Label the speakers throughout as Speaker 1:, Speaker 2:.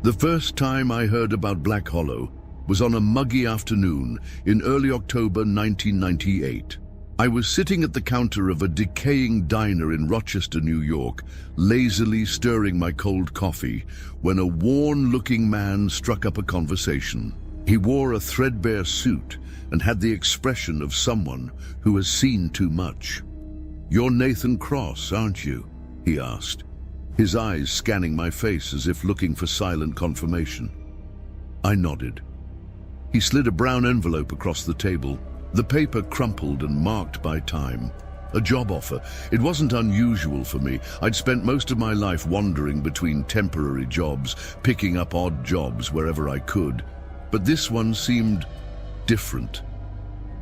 Speaker 1: The first time I heard about Blackhallow was on a muggy afternoon in early October 1998. I was sitting at the counter of a decaying diner in Rochester, New York, lazily stirring my cold coffee, when a worn-looking man struck up a conversation. He wore a threadbare suit and had the expression of someone who has seen too much. "You're Nathan Cross, aren't you?" he asked, his eyes scanning my face as if looking for silent confirmation. I nodded. He slid a brown envelope across the table, the paper crumpled and marked by time. A job offer. It wasn't unusual for me. I'd spent most of my life wandering between temporary jobs, picking up odd jobs wherever I could. But this one seemed different.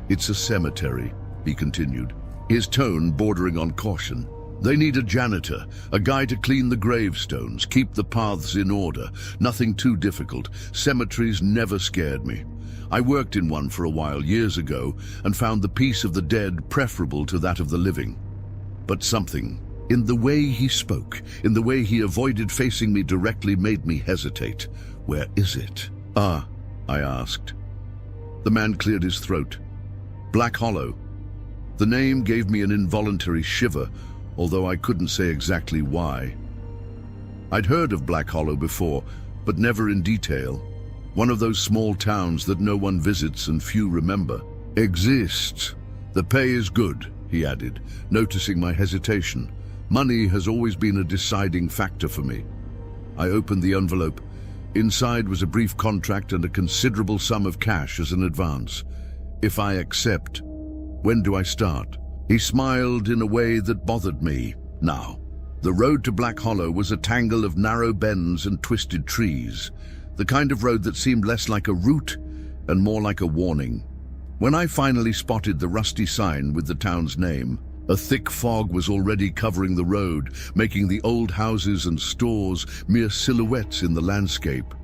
Speaker 1: "It's a cemetery," he continued, his tone bordering on caution. "They need a janitor, a guy to clean the gravestones, keep the paths in order. Nothing too difficult. Cemeteries never scared me. I worked in one for a while years ago and found the peace of the dead preferable to that of the living. But something in the way he spoke, in the way he avoided facing me directly, made me hesitate. Where is it?" "Ah," I asked. The man cleared his throat. "Blackhallow." The name gave me an involuntary shiver, although I couldn't say exactly why. I'd heard of Blackhallow before, but never in detail. One of those small towns that no one visits and few remember. "Exists. The pay is good," he added, noticing my hesitation. "Money has always been a deciding factor for me." I opened the envelope. Inside was a brief contract and a considerable sum of cash as an advance. "If I accept, when do I start?" He smiled in a way that bothered me. Now, the road to Blackhallow was a tangle of narrow bends and twisted trees, the kind of road that seemed less like a route and more like a warning. When I finally spotted the rusty sign with the town's name, a thick fog was already covering the road, making the old houses and stores mere silhouettes in the landscape.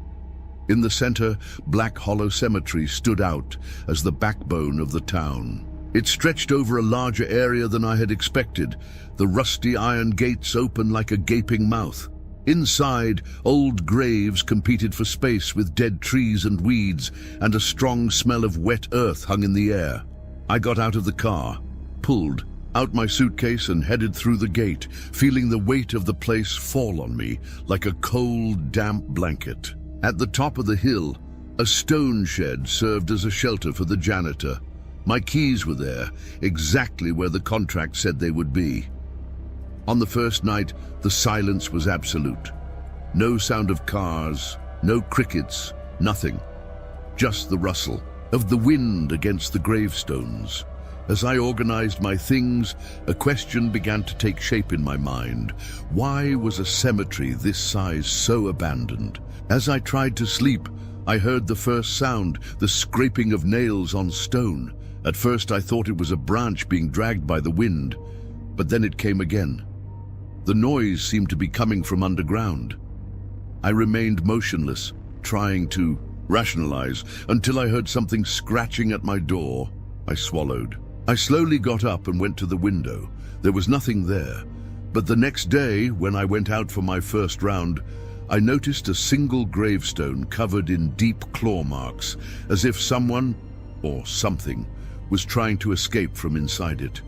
Speaker 1: In the center, Blackhallow Cemetery stood out as the backbone of the town. It stretched over a larger area than I had expected, the rusty iron gates open like a gaping mouth. Inside, old graves competed for space with dead trees and weeds, and a strong smell of wet earth hung in the air. I got out of the car, pulled out my suitcase and headed through the gate, feeling the weight of the place fall on me like a cold, damp blanket. At the top of the hill, a stone shed served as a shelter for the janitor. My keys were there, exactly where the contract said they would be. On the first night, the silence was absolute. No sound of cars, no crickets, nothing. Just the rustle of the wind against the gravestones. As I organized my things, a question began to take shape in my mind. Why was a cemetery this size so abandoned? As I tried to sleep, I heard the first sound, the scraping of nails on stone. At first I thought it was a branch being dragged by the wind, but then it came again. The noise seemed to be coming from underground. I remained motionless, trying to rationalize, until I heard something scratching at my door. I swallowed. I slowly got up and went to the window. There was nothing there, but the next day, when I went out for my first round, I noticed a single gravestone covered in deep claw marks, as if someone, or something, was trying to escape from inside it.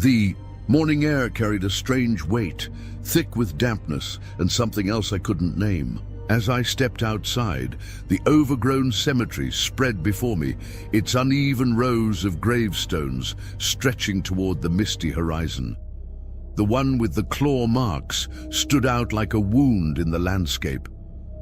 Speaker 1: The morning air carried a strange weight, thick with dampness and something else I couldn't name. As I stepped outside, the overgrown cemetery spread before me, its uneven rows of gravestones stretching toward the misty horizon. The one with the claw marks stood out like a wound in the landscape.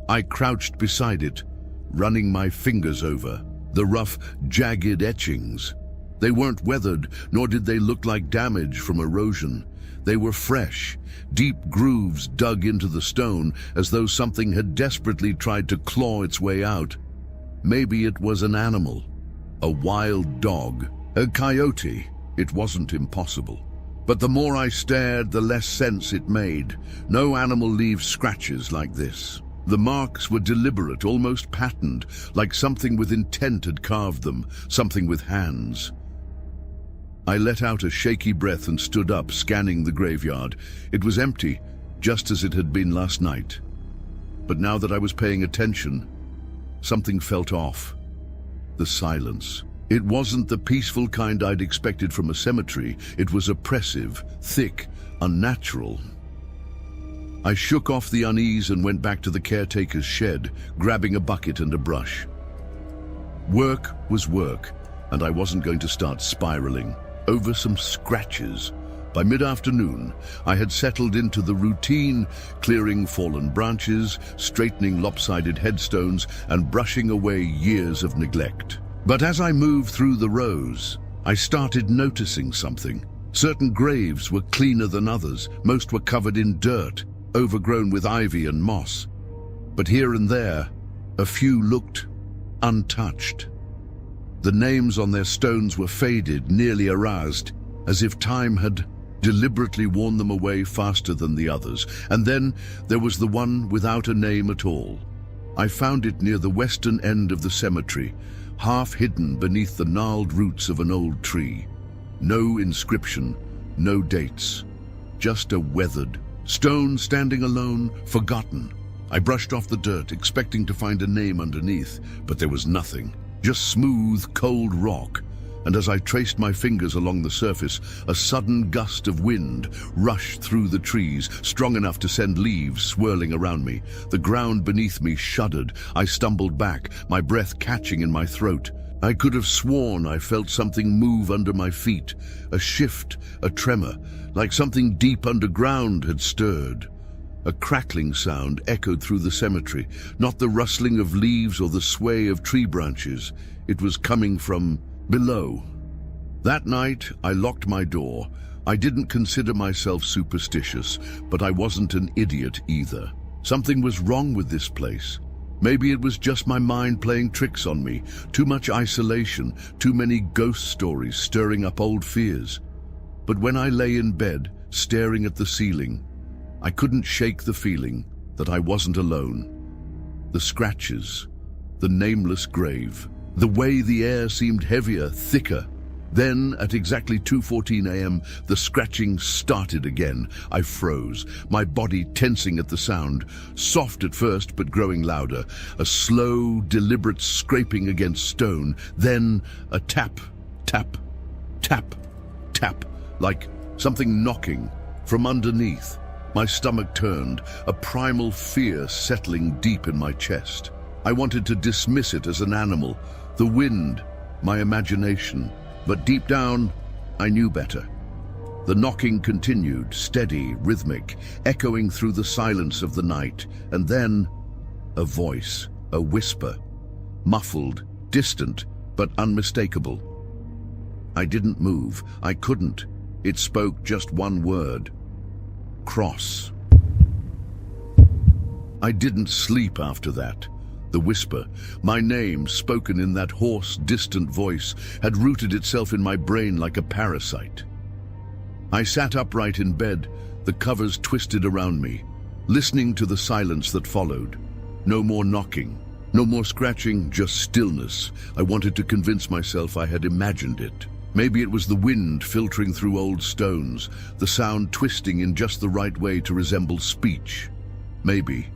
Speaker 1: I crouched beside it, running my fingers over the rough, jagged etchings. They weren't weathered, nor did they look like damage from erosion. They were fresh, deep grooves dug into the stone, as though something had desperately tried to claw its way out. Maybe it was an animal, a wild dog, a coyote. It wasn't impossible. But the more I stared, the less sense it made. No animal leaves scratches like this. The marks were deliberate, almost patterned, like something with intent had carved them, something with hands. I let out a shaky breath and stood up, scanning the graveyard. It was empty, just as it had been last night. But now that I was paying attention, something felt off. The silence. It wasn't the peaceful kind I'd expected from a cemetery. It was oppressive, thick, unnatural. I shook off the unease and went back to the caretaker's shed, grabbing a bucket and a brush. Work was work, and I wasn't going to start spiraling over some scratches. By mid-afternoon, I had settled into the routine, clearing fallen branches, straightening lopsided headstones, and brushing away years of neglect. But as I moved through the rows, I started noticing something. Certain graves were cleaner than others. Most were covered in dirt, overgrown with ivy and moss. But here and there, a few looked untouched. The names on their stones were faded, nearly erased, as if time had deliberately worn them away faster than the others. And then there was the one without a name at all. I found it near the western end of the cemetery, half hidden beneath the gnarled roots of an old tree. No inscription, no dates, just a weathered stone standing alone, forgotten. I brushed off the dirt, expecting to find a name underneath, but there was nothing, just smooth, cold rock. And as I traced my fingers along the surface, a sudden gust of wind rushed through the trees, strong enough to send leaves swirling around me. The ground beneath me shuddered. I stumbled back, my breath catching in my throat. I could have sworn I felt something move under my feet, a shift, a tremor, like something deep underground had stirred. A crackling sound echoed through the cemetery, not the rustling of leaves or the sway of tree branches. It was coming from below. That night, I locked my door. I didn't consider myself superstitious, but I wasn't an idiot either. Something was wrong with this place. Maybe it was just my mind playing tricks on me. Too much isolation, too many ghost stories stirring up old fears. But when I lay in bed, staring at the ceiling, I couldn't shake the feeling that I wasn't alone. The scratches, the nameless grave, the way the air seemed heavier, thicker. Then, at exactly 2:14 a.m., the scratching started again. I froze, my body tensing at the sound, soft at first but growing louder. A slow, deliberate scraping against stone, then a tap, tap, tap, tap, like something knocking from underneath. My stomach turned, a primal fear settling deep in my chest. I wanted to dismiss it as an animal, the wind, my imagination. But deep down, I knew better. The knocking continued, steady, rhythmic, echoing through the silence of the night. And then, a voice, a whisper, muffled, distant, but unmistakable. I didn't move. I couldn't. It spoke just one word. Cross. I didn't sleep after that. The whisper, my name spoken in that hoarse, distant voice, had rooted itself in my brain like a parasite. I sat upright in bed, the covers twisted around me, listening to the silence that followed. No more knocking, no more scratching, just stillness. I wanted to convince myself I had imagined it. Maybe it was the wind filtering through old stones, the sound twisting in just the right way to resemble speech. Maybe,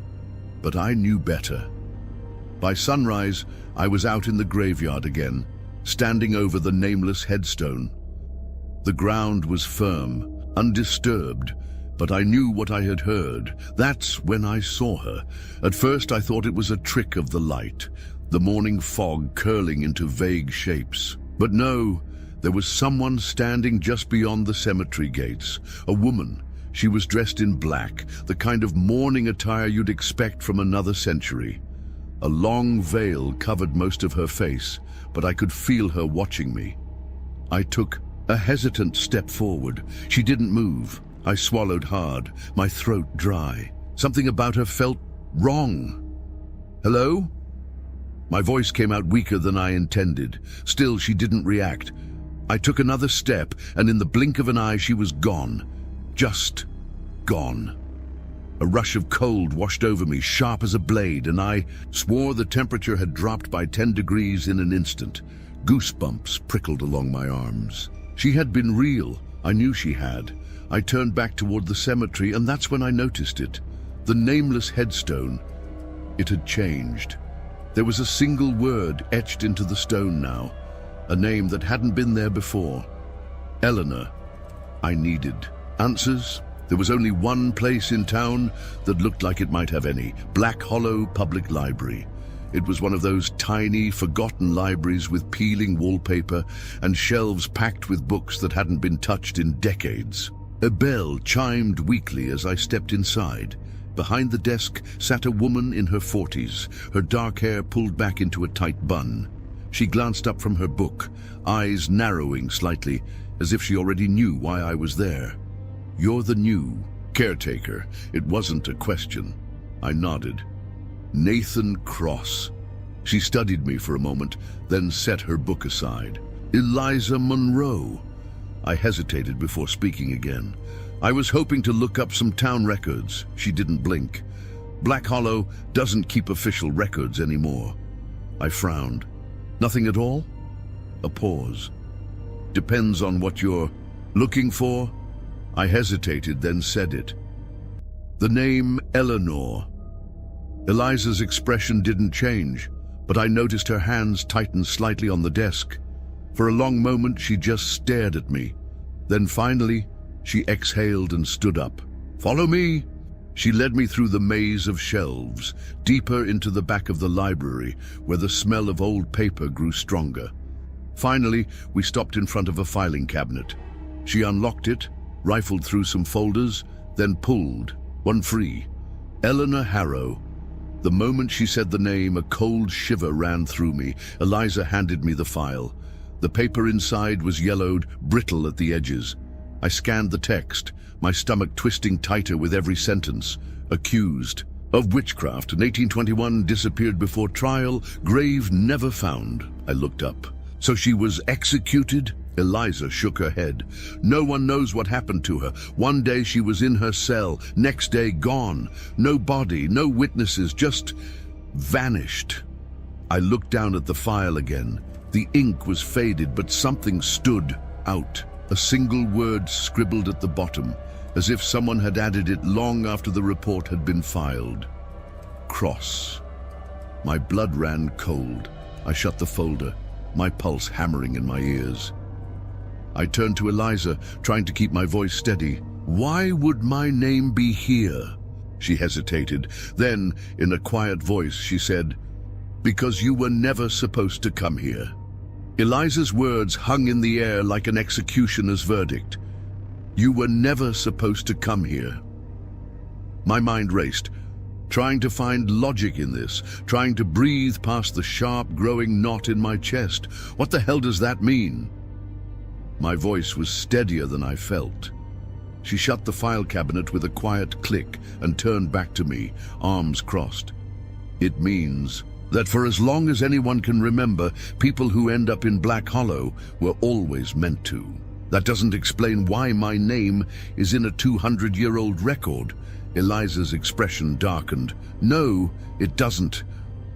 Speaker 1: but I knew better. By sunrise, I was out in the graveyard again, standing over the nameless headstone. The ground was firm, undisturbed, but I knew what I had heard. That's when I saw her. At first I thought it was a trick of the light, the morning fog curling into vague shapes. But no, there was someone standing just beyond the cemetery gates, a woman. She was dressed in black, the kind of mourning attire you'd expect from another century. A long veil covered most of her face, but I could feel her watching me. I took a hesitant step forward. She didn't move. I swallowed hard, my throat dry. Something about her felt wrong. Hello? My voice came out weaker than I intended. Still, she didn't react. I took another step, and in the blink of an eye, she was gone. Just gone. A rush of cold washed over me, sharp as a blade, and I swore the temperature had dropped by 10 degrees in an instant. Goosebumps prickled along my arms. She had been real. I knew she had. I turned back toward the cemetery, and that's when I noticed it. The nameless headstone. It had changed. There was a single word etched into the stone now, a name that hadn't been there before. Eleanor. I needed answers. There was only one place in town that looked like it might have any: Blackhallow Public Library. It was one of those tiny, forgotten libraries with peeling wallpaper and shelves packed with books that hadn't been touched in decades. A bell chimed weakly as I stepped inside. Behind the desk sat a woman in her 40s, her dark hair pulled back into a tight bun. She glanced up from her book, eyes narrowing slightly, as if she already knew why I was there. "You're the new caretaker." It wasn't a question. I nodded. "Nathan Cross." She studied me for a moment, then set her book aside. "Eliza Monroe." I hesitated before speaking again. I was hoping to look up some town records. She didn't blink. Blackhallow doesn't keep official records anymore. I frowned. "Nothing at all?" A pause. "Depends on what you're looking for." I hesitated, then said it. "The name Eleanor." Eliza's expression didn't change, but I noticed her hands tighten slightly on the desk. For a long moment, she just stared at me. Then finally, she exhaled and stood up. "Follow me." She led me through the maze of shelves, deeper into the back of the library, where the smell of old paper grew stronger. Finally, we stopped in front of a filing cabinet. She unlocked it, rifled through some folders, then pulled one free. Eleanor Harrow. The moment she said the name, a cold shiver ran through me. Eliza handed me the file. The paper inside was yellowed, brittle at the edges. I scanned the text, my stomach twisting tighter with every sentence. Accused of witchcraft in 1821, disappeared before trial, grave never found. I looked up. So she was executed? Eliza shook her head. "No one knows what happened to her. One day she was in her cell, next day gone. No body, no witnesses, just vanished." I looked down at the file again. The ink was faded, but something stood out. A single word scribbled at the bottom, as if someone had added it long after the report had been filed. Cross. My blood ran cold. I shut the folder, my pulse hammering in my ears. I turned to Eliza, trying to keep my voice steady. "Why would my name be here?" She hesitated. Then, in a quiet voice, she said, "Because you were never supposed to come here." Eliza's words hung in the air like an executioner's verdict. "You were never supposed to come here." My mind raced, trying to find logic in this, trying to breathe past the sharp, growing knot in my chest. What the hell does that mean? My voice was steadier than I felt. She shut the file cabinet with a quiet click and turned back to me, arms crossed. "It means that for as long as anyone can remember, people who end up in Blackhallow were always meant to. That doesn't explain why my name is in a 200-year-old record." Eliza's expression darkened. "No, it doesn't."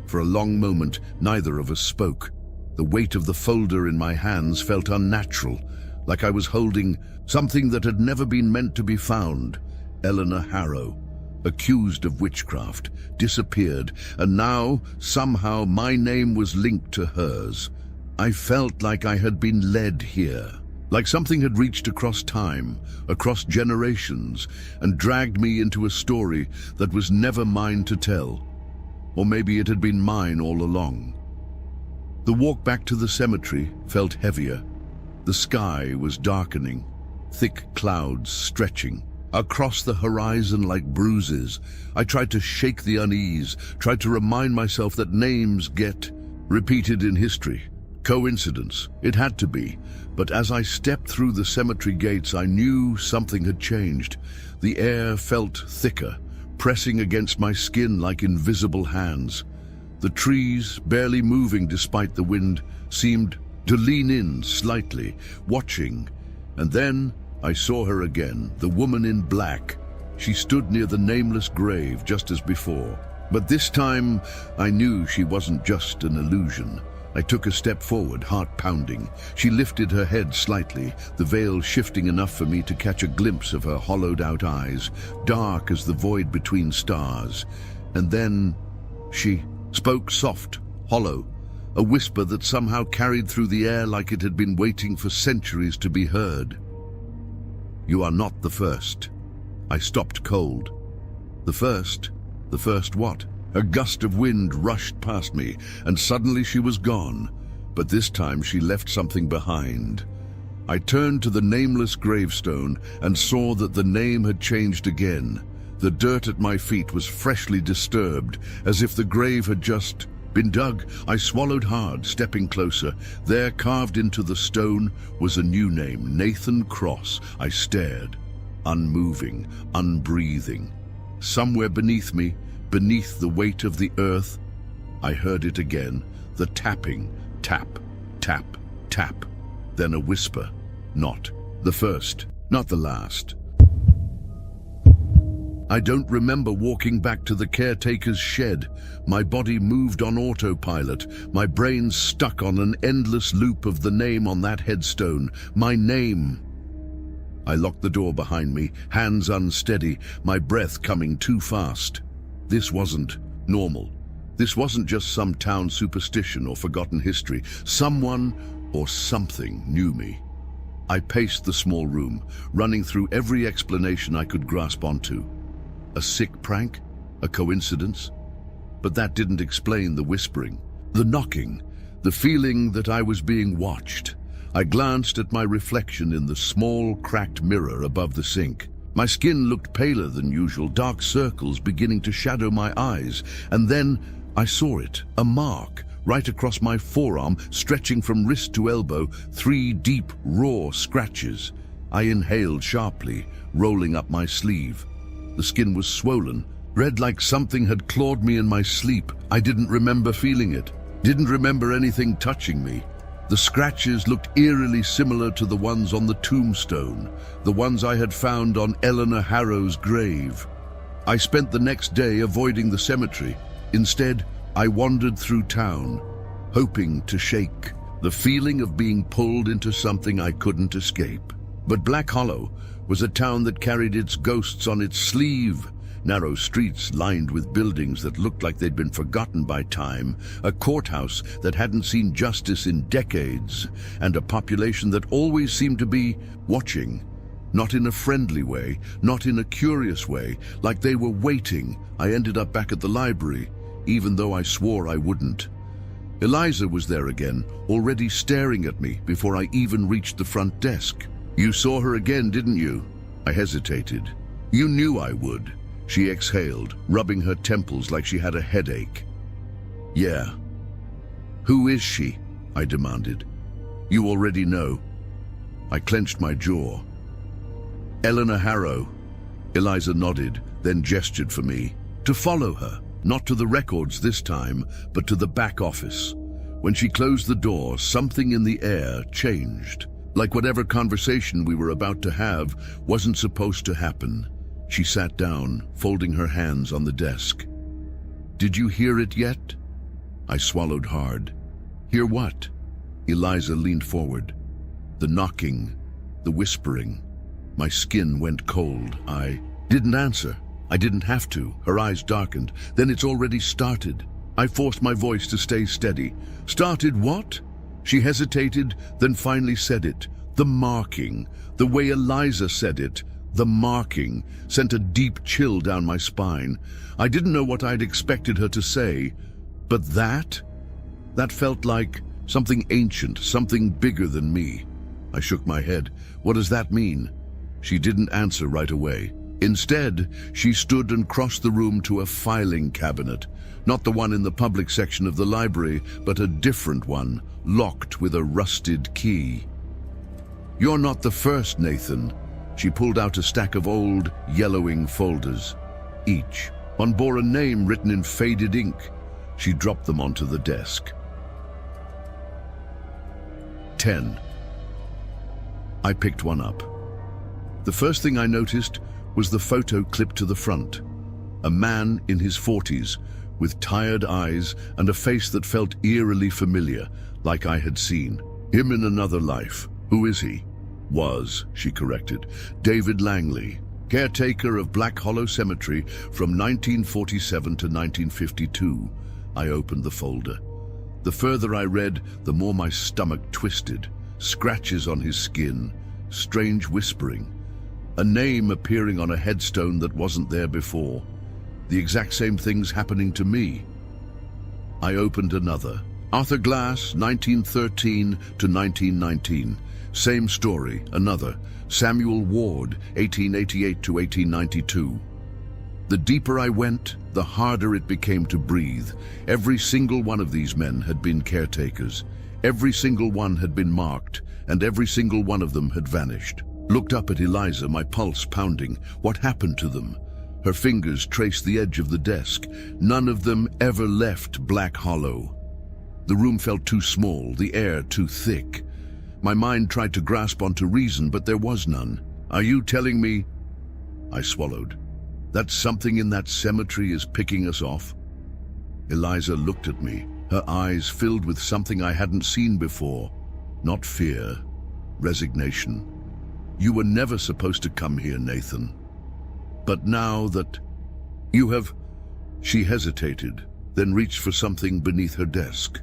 Speaker 1: For a long moment, neither of us spoke. The weight of the folder in my hands felt unnatural, like I was holding something that had never been meant to be found. Eleanor Harrow, accused of witchcraft, disappeared, and now, somehow, my name was linked to hers. I felt like I had been led here, like something had reached across time, across generations, and dragged me into a story that was never mine to tell. Or maybe it had been mine all along. The walk back to the cemetery felt heavier. The sky was darkening, thick clouds stretching across the horizon like bruises. I tried to shake the unease, tried to remind myself that names get repeated in history. Coincidence? It had to be. But as I stepped through the cemetery gates, I knew something had changed. The air felt thicker, pressing against my skin like invisible hands. The trees, barely moving despite the wind, seemed to lean in slightly, watching. And then I saw her again, the woman in black. She stood near the nameless grave just as before. But this time, I knew she wasn't just an illusion. I took a step forward, heart pounding. She lifted her head slightly, the veil shifting enough for me to catch a glimpse of her hollowed-out eyes, dark as the void between stars. And then She spoke soft, hollow, a whisper that somehow carried through the air like it had been waiting for centuries to be heard. "You are not the first." I stopped cold. The first? The first what? A gust of wind rushed past me, and suddenly she was gone. But this time she left something behind. I turned to the nameless gravestone and saw that the name had changed again. The dirt at my feet was freshly disturbed, as if the grave had just been dug. I swallowed hard, stepping closer. There, carved into the stone, was a new name, Nathan Cross. I stared, unmoving, unbreathing. Somewhere beneath me, beneath the weight of the earth, I heard it again, the tapping, tap, tap, tap. Then a whisper, not the first, not the last. I don't remember walking back to the caretaker's shed. My body moved on autopilot, my brain stuck on an endless loop of the name on that headstone. My name. I locked the door behind me, hands unsteady, my breath coming too fast. This wasn't normal. This wasn't just some town superstition or forgotten history. Someone or something knew me. I paced the small room, running through every explanation I could grasp onto. A sick prank? A coincidence? But that didn't explain the whispering, the knocking, the feeling that I was being watched. I glanced at my reflection in the small, cracked mirror above the sink. My skin looked paler than usual, dark circles beginning to shadow my eyes. And then I saw it, a mark, right across my forearm, stretching from wrist to elbow, 3 deep, raw scratches. I inhaled sharply, rolling up my sleeve. The skin was swollen, red like something had clawed me in my sleep. I didn't remember feeling it, didn't remember anything touching me. The scratches looked eerily similar to the ones on the tombstone, the ones I had found on Eleanor Harrow's grave. I spent the next day avoiding the cemetery. Instead, I wandered through town, hoping to shake the feeling of being pulled into something I couldn't escape. But Blackhallow was a town that carried its ghosts on its sleeve. Narrow streets lined with buildings that looked like they'd been forgotten by time, a courthouse that hadn't seen justice in decades, and a population that always seemed to be watching. Not in a friendly way, not in a curious way, like they were waiting. I ended up back at the library, even though I swore I wouldn't. Eliza was there again, already staring at me before I even reached the front desk. "You saw her again, didn't you?" I hesitated. "You knew I would." She exhaled, rubbing her temples like she had a headache. "Yeah." "Who is she?" I demanded. "You already know." I clenched my jaw. "Eleanor Harrow." Eliza nodded, then gestured for me to follow her, not to the records this time, but to the back office. When she closed the door, something in the air changed. Like whatever conversation we were about to have wasn't supposed to happen. She sat down, folding her hands on the desk. "Did you hear it yet?" I swallowed hard. "Hear what?" Eliza leaned forward. The knocking, the whispering. My skin went cold. I didn't answer. I didn't have to. Her eyes darkened. "Then it's already started." I forced my voice to stay steady. "Started what?" She hesitated, then finally said it. The marking, the way Eliza said it, the marking, sent a deep chill down my spine. I didn't know what I'd expected her to say, but that felt like something ancient, something bigger than me. I shook my head. "What does that mean?" She didn't answer right away. Instead, she stood and crossed the room to a filing cabinet. Not the one in the public section of the library, but a different one, locked with a rusted key. "You're not the first, Nathan." She pulled out a stack of old, yellowing folders. Each one bore a name written in faded ink. She dropped them onto the desk. 10. I picked one up. The first thing I noticed was the photo clipped to the front. A man in his 40s, with tired eyes and a face that felt eerily familiar, like I had seen him in another life. "Who is he?" "Was," she corrected. "David Langley. caretaker of Blackhallow Cemetery from 1947 to 1952. I opened the folder. The further I read, the more my stomach twisted. Scratches on his skin, strange whispering, a name appearing on a headstone that wasn't there before. The exact same things happening to me. I opened another. Arthur Glass, 1913 to 1919. Same story, another. Samuel Ward, 1888 to 1892. The deeper I went, the harder it became to breathe. Every single one of these men had been caretakers. Every single one had been marked, and every single one of them had vanished. Looked up at Eliza, my pulse pounding. What happened to them? Her fingers traced the edge of the desk. None of them ever left Blackhallow. The room felt too small, the air too thick. My mind tried to grasp onto reason, but there was none. Are you telling me? I swallowed. That something in that cemetery is picking us off? Eliza looked at me, her eyes filled with something I hadn't seen before. Not fear, resignation. You were never supposed to come here, Nathan. But now that you have... She hesitated, then reached for something beneath her desk.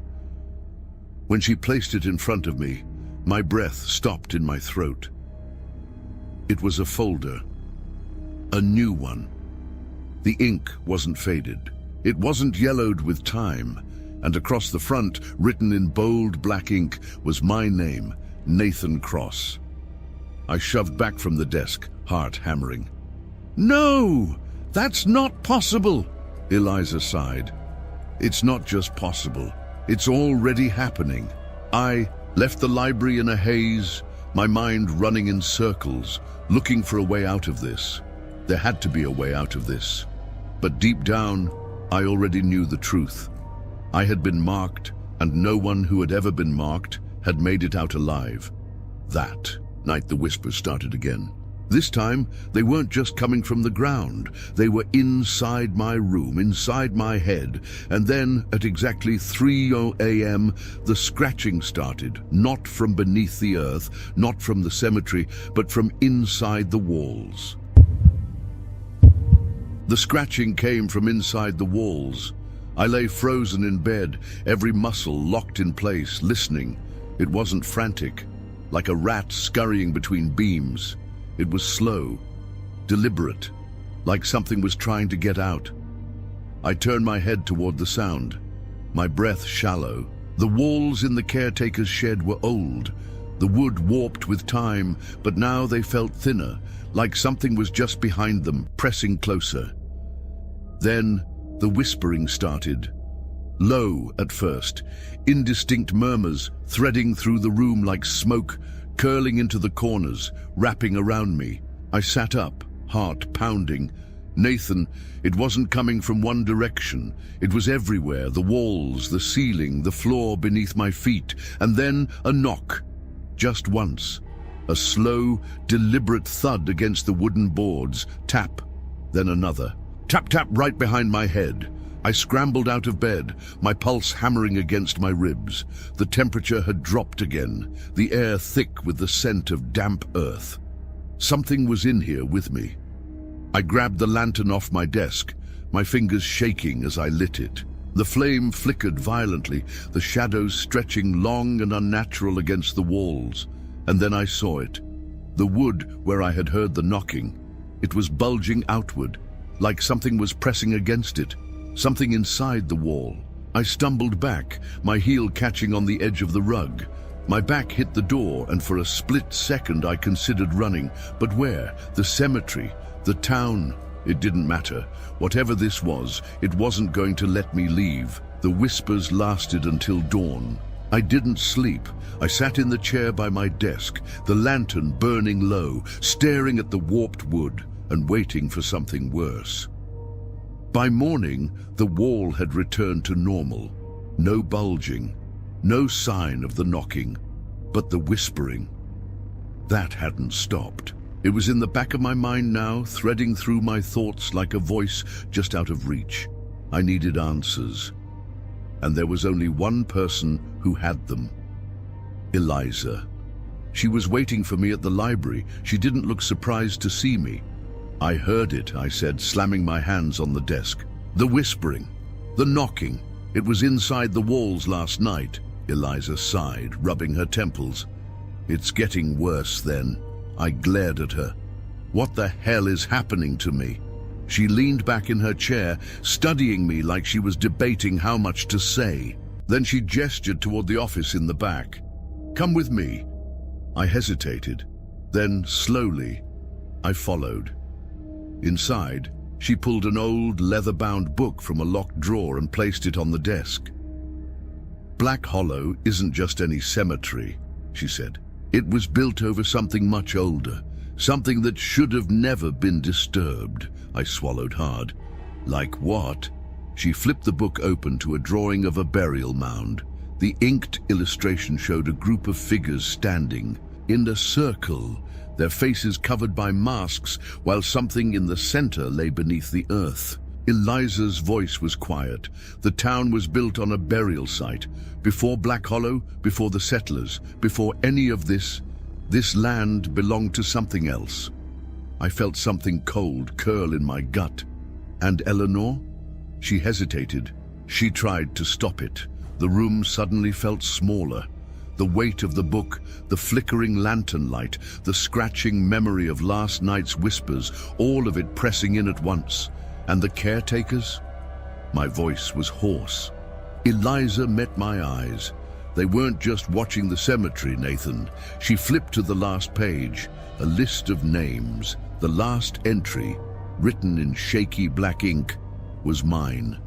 Speaker 1: When she placed it in front of me, my breath stopped in my throat. It was a folder. A new one. The ink wasn't faded. It wasn't yellowed with time. And across the front, written in bold black ink, was my name, Nathan Cross. I shoved back from the desk, heart hammering. No! That's not possible! Eliza sighed. It's not just possible. It's already happening. I left the library in a haze, my mind running in circles, looking for a way out of this. There had to be a way out of this. But deep down, I already knew the truth. I had been marked, and no one who had ever been marked had made it out alive. That night the whispers started again. This time, they weren't just coming from the ground. They were inside my room, inside my head. And then, at exactly 3 a.m., the scratching started, not from beneath the earth, not from the cemetery, but from inside the walls. The scratching came from inside the walls. I lay frozen in bed, every muscle locked in place, listening. It wasn't frantic, like a rat scurrying between beams. It was slow, deliberate, like something was trying to get out. I turned my head toward the sound, my breath shallow. The walls in the caretaker's shed were old, the wood warped with time, but now they felt thinner, like something was just behind them, pressing closer. Then the whispering started. Low at first, indistinct murmurs threading through the room like smoke, curling into the corners, wrapping around me. I sat up, heart pounding. Nathan, it wasn't coming from one direction. It was everywhere, the walls, the ceiling, the floor beneath my feet. And then a knock, just once. A slow, deliberate thud against the wooden boards. Tap, then another. Tap, tap right behind my head. I scrambled out of bed, my pulse hammering against my ribs. The temperature had dropped again, the air thick with the scent of damp earth. Something was in here with me. I grabbed the lantern off my desk, my fingers shaking as I lit it. The flame flickered violently, the shadows stretching long and unnatural against the walls. And then I saw it. The wood where I had heard the knocking. It was bulging outward, like something was pressing against it. Something inside the wall. I stumbled back, my heel catching on the edge of the rug. My back hit the door, and for a split second I considered running. But where? The cemetery? The town? It didn't matter. Whatever this was, it wasn't going to let me leave. The whispers lasted until dawn. I didn't sleep. I sat in the chair by my desk, the lantern burning low, staring at the warped wood, and waiting for something worse. By morning, the wall had returned to normal. No bulging, no sign of the knocking, but the whispering. That hadn't stopped. It was in the back of my mind now, threading through my thoughts like a voice just out of reach. I needed answers. And there was only one person who had them. Eliza. She was waiting for me at the library. She didn't look surprised to see me. I heard it, I said, slamming my hands on the desk. The whispering, the knocking. It was inside the walls last night. Eliza sighed, rubbing her temples. It's getting worse then. I glared at her. What the hell is happening to me? She leaned back in her chair, studying me like she was debating how much to say. Then she gestured toward the office in the back. Come with me. I hesitated. Then, slowly, I followed. Inside, she pulled an old, leather-bound book from a locked drawer and placed it on the desk. Blackhallow isn't just any cemetery, she said. It was built over something much older, something that should have never been disturbed. I swallowed hard. Like what? She flipped the book open to a drawing of a burial mound. The inked illustration showed a group of figures standing in a circle, their faces covered by masks, while something in the center lay beneath the earth. Eliza's voice was quiet. The town was built on a burial site. Before Blackhallow, before the settlers, before any of this land belonged to something else. I felt something cold curl in my gut. And Eleanor? She hesitated. She tried to stop it. The room suddenly felt smaller. The weight of the book, the flickering lantern light, the scratching memory of last night's whispers, all of it pressing in at once. And the caretakers? My voice was hoarse. Eliza met my eyes. They weren't just watching the cemetery, Nathan. She flipped to the last page, a list of names. The last entry, written in shaky black ink, was mine.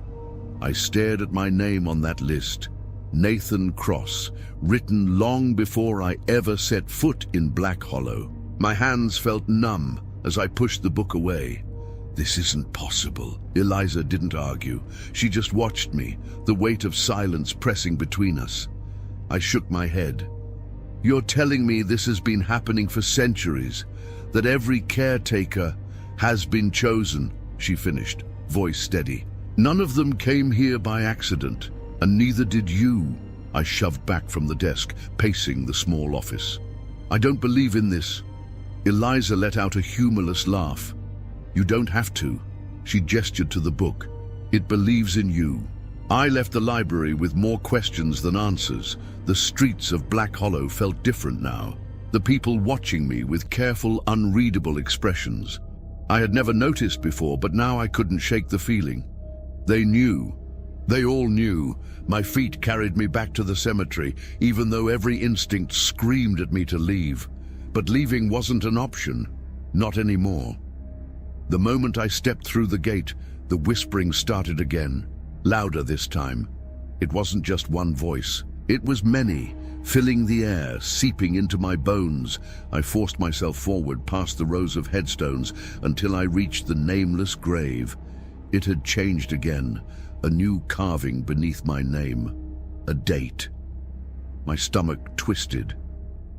Speaker 1: I stared at my name on that list. Nathan Cross, written long before I ever set foot in Blackhallow. My hands felt numb as I pushed the book away. This isn't possible. Eliza didn't argue. She just watched me, the weight of silence pressing between us. I shook my head. You're telling me this has been happening for centuries, that every caretaker has been chosen, she finished, voice steady. None of them came here by accident, and neither did you. I shoved back from the desk, pacing the small office. I don't believe in this. Eliza let out a humorless laugh. You don't have to. She gestured to the book. It believes in you. I left the library with more questions than answers. The streets of Blackhallow felt different now. The people watching me with careful, unreadable expressions. I had never noticed before, but now I couldn't shake the feeling. They knew. They all knew. My feet carried me back to the cemetery, even though every instinct screamed at me to leave. But leaving wasn't an option. Not anymore. The moment I stepped through the gate, the whispering started again. Louder this time. It wasn't just one voice. It was many, filling the air, seeping into my bones. I forced myself forward past the rows of headstones until I reached the nameless grave. It had changed again, a new carving beneath my name, a date. My stomach twisted.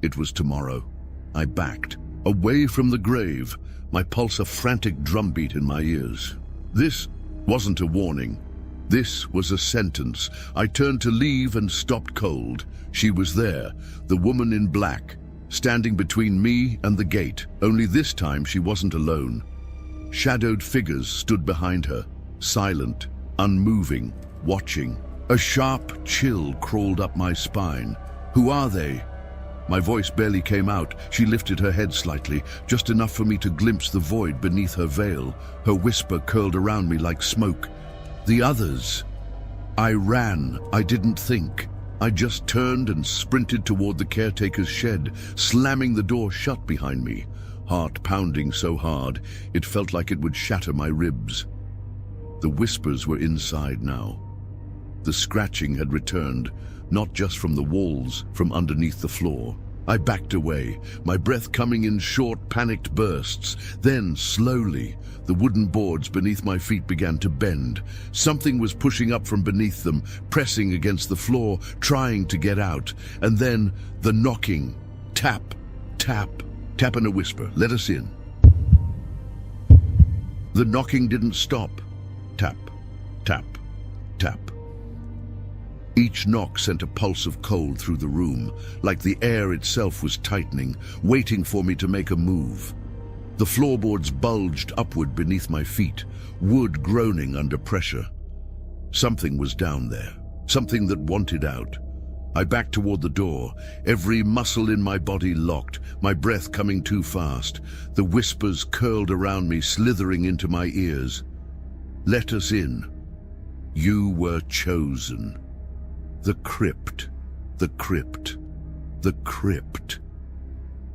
Speaker 1: It was tomorrow. I backed, away from the grave, my pulse a frantic drumbeat in my ears. This wasn't a warning. This was a sentence. I turned to leave and stopped cold. She was there, the woman in black, standing between me and the gate. Only this time she wasn't alone. Shadowed figures stood behind her, silent, unmoving, watching. A sharp chill crawled up my spine. Who are they? My voice barely came out. She lifted her head slightly, just enough for me to glimpse the void beneath her veil. Her whisper curled around me like smoke. The others. I ran. I didn't think. I just turned and sprinted toward the caretaker's shed, slamming the door shut behind me, heart pounding so hard it felt like it would shatter my ribs. The whispers were inside now. The scratching had returned, not just from the walls, from underneath the floor. I backed away, my breath coming in short, panicked bursts. Then, slowly, the wooden boards beneath my feet began to bend. Something was pushing up from beneath them, pressing against the floor, trying to get out. And then, the knocking. Tap, tap, tap in a whisper. Let us in. The knocking didn't stop. Tap, tap, tap. Each knock sent a pulse of cold through the room, like the air itself was tightening, waiting for me to make a move. The floorboards bulged upward beneath my feet, wood groaning under pressure. Something was down there, something that wanted out. I backed toward the door, every muscle in my body locked, my breath coming too fast. The whispers curled around me, slithering into my ears. Let us in. You were chosen. The crypt, the crypt, the crypt.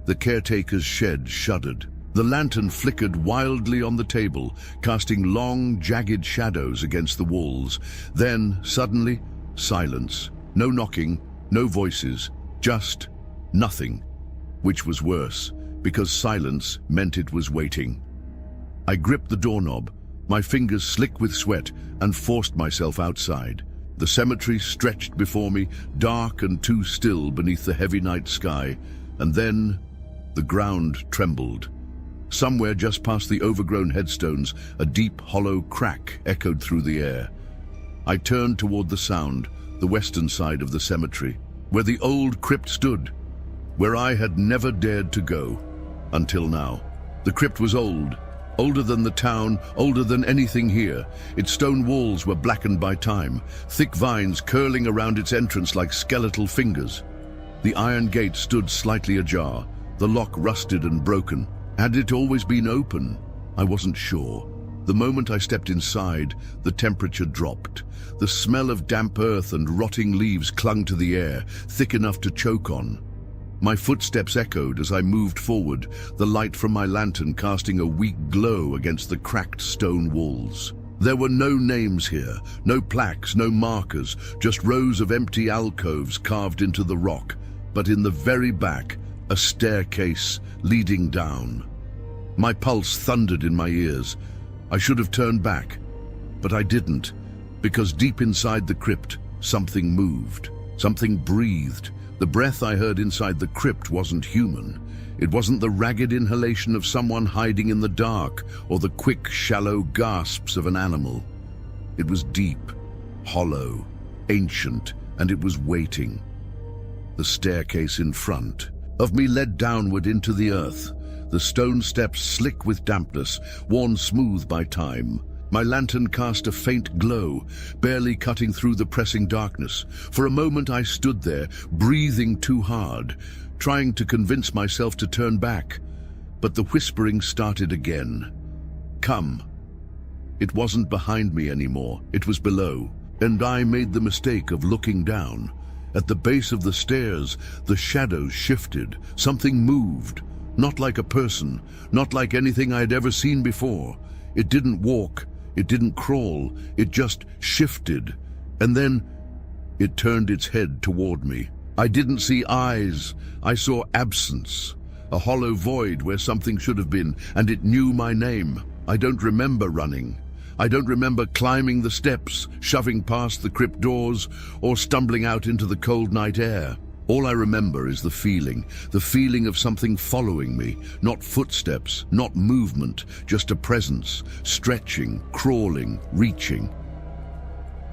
Speaker 1: The caretaker's shed shuddered. The lantern flickered wildly on the table, casting long, jagged shadows against the walls. Then, suddenly, silence. No knocking, no voices, just nothing, which was worse, because silence meant it was waiting. I gripped the doorknob, my fingers slick with sweat, and forced myself outside. The cemetery stretched before me, dark and too still beneath the heavy night sky, and then the ground trembled. Somewhere just past the overgrown headstones, a deep, hollow crack echoed through the air. I turned toward the sound, the western side of the cemetery, where the old crypt stood, where I had never dared to go, until now. The crypt was old, older than the town, older than anything here. Its stone walls were blackened by time, thick vines curling around its entrance like skeletal fingers. The iron gate stood slightly ajar, the lock rusted and broken. Had it always been open? I wasn't sure. The moment I stepped inside, the temperature dropped. The smell of damp earth and rotting leaves clung to the air, thick enough to choke on. My footsteps echoed as I moved forward, the light from my lantern casting a weak glow against the cracked stone walls. There were no names here, no plaques, no markers, just rows of empty alcoves carved into the rock, but in the very back, a staircase leading down. My pulse thundered in my ears. I should have turned back, but I didn't, because deep inside the crypt, something moved, something breathed. The breath I heard inside the crypt wasn't human. It wasn't the ragged inhalation of someone hiding in the dark or the quick, shallow gasps of an animal. It was deep, hollow, ancient, and it was waiting. The staircase in front of me led downward into the earth, the stone steps slick with dampness, worn smooth by time. My lantern cast a faint glow, barely cutting through the pressing darkness. For a moment I stood there, breathing too hard, trying to convince myself to turn back. But the whispering started again. Come. It wasn't behind me anymore, it was below, and I made the mistake of looking down. At the base of the stairs, the shadows shifted. Something moved. Not like a person, not like anything I'd ever seen before. It didn't walk, it didn't crawl, it just shifted. And then it turned its head toward me. I didn't see eyes, I saw absence. A hollow void where something should have been, and it knew my name. I don't remember running. I don't remember climbing the steps, shoving past the crypt doors, or stumbling out into the cold night air. All I remember is the feeling of something following me, not footsteps, not movement, just a presence, stretching, crawling, reaching.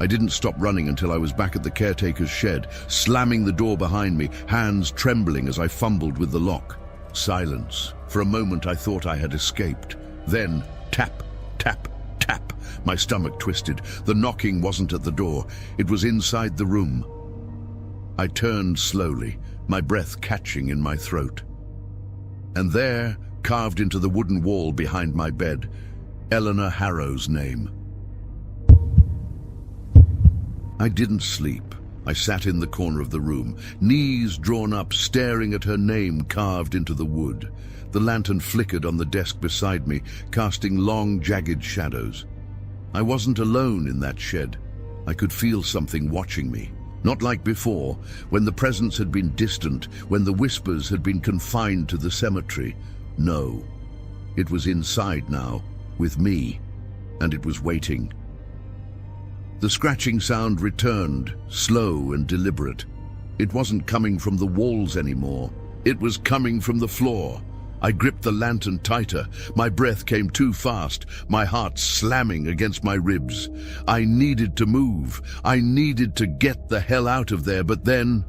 Speaker 1: I didn't stop running until I was back at the caretaker's shed, slamming the door behind me, hands trembling as I fumbled with the lock. Silence. For a moment I thought I had escaped. Then, tap, tap, tap. My stomach twisted. The knocking wasn't at the door. It was inside the room. I turned slowly, my breath catching in my throat. And there, carved into the wooden wall behind my bed, Eleanor Harrow's name. I didn't sleep. I sat in the corner of the room, knees drawn up, staring at her name carved into the wood. The lantern flickered on the desk beside me, casting long, jagged shadows. I wasn't alone in that shed. I could feel something watching me. Not like before, when the presence had been distant, when the whispers had been confined to the cemetery. No, it was inside now, with me, and it was waiting. The scratching sound returned, slow and deliberate. It wasn't coming from the walls anymore. It was coming from the floor. I gripped the lantern tighter. My breath came too fast, my heart slamming against my ribs. I needed to move. I needed to get the hell out of there, but then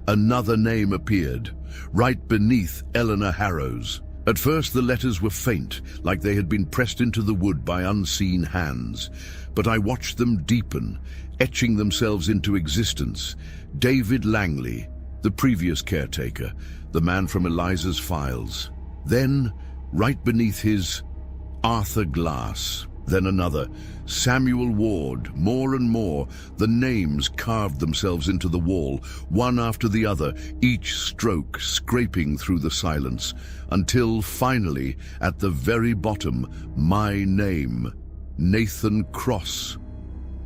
Speaker 1: another name appeared, right beneath Eleanor Harrow's. At first the letters were faint, like they had been pressed into the wood by unseen hands. But I watched them deepen, etching themselves into existence. David Langley, the previous caretaker, the man from Eliza's files. Then, right beneath his, Arthur Glass. Then another, Samuel Ward. More and more, the names carved themselves into the wall, one after the other, each stroke scraping through the silence, until finally, at the very bottom, my name, Nathan Cross.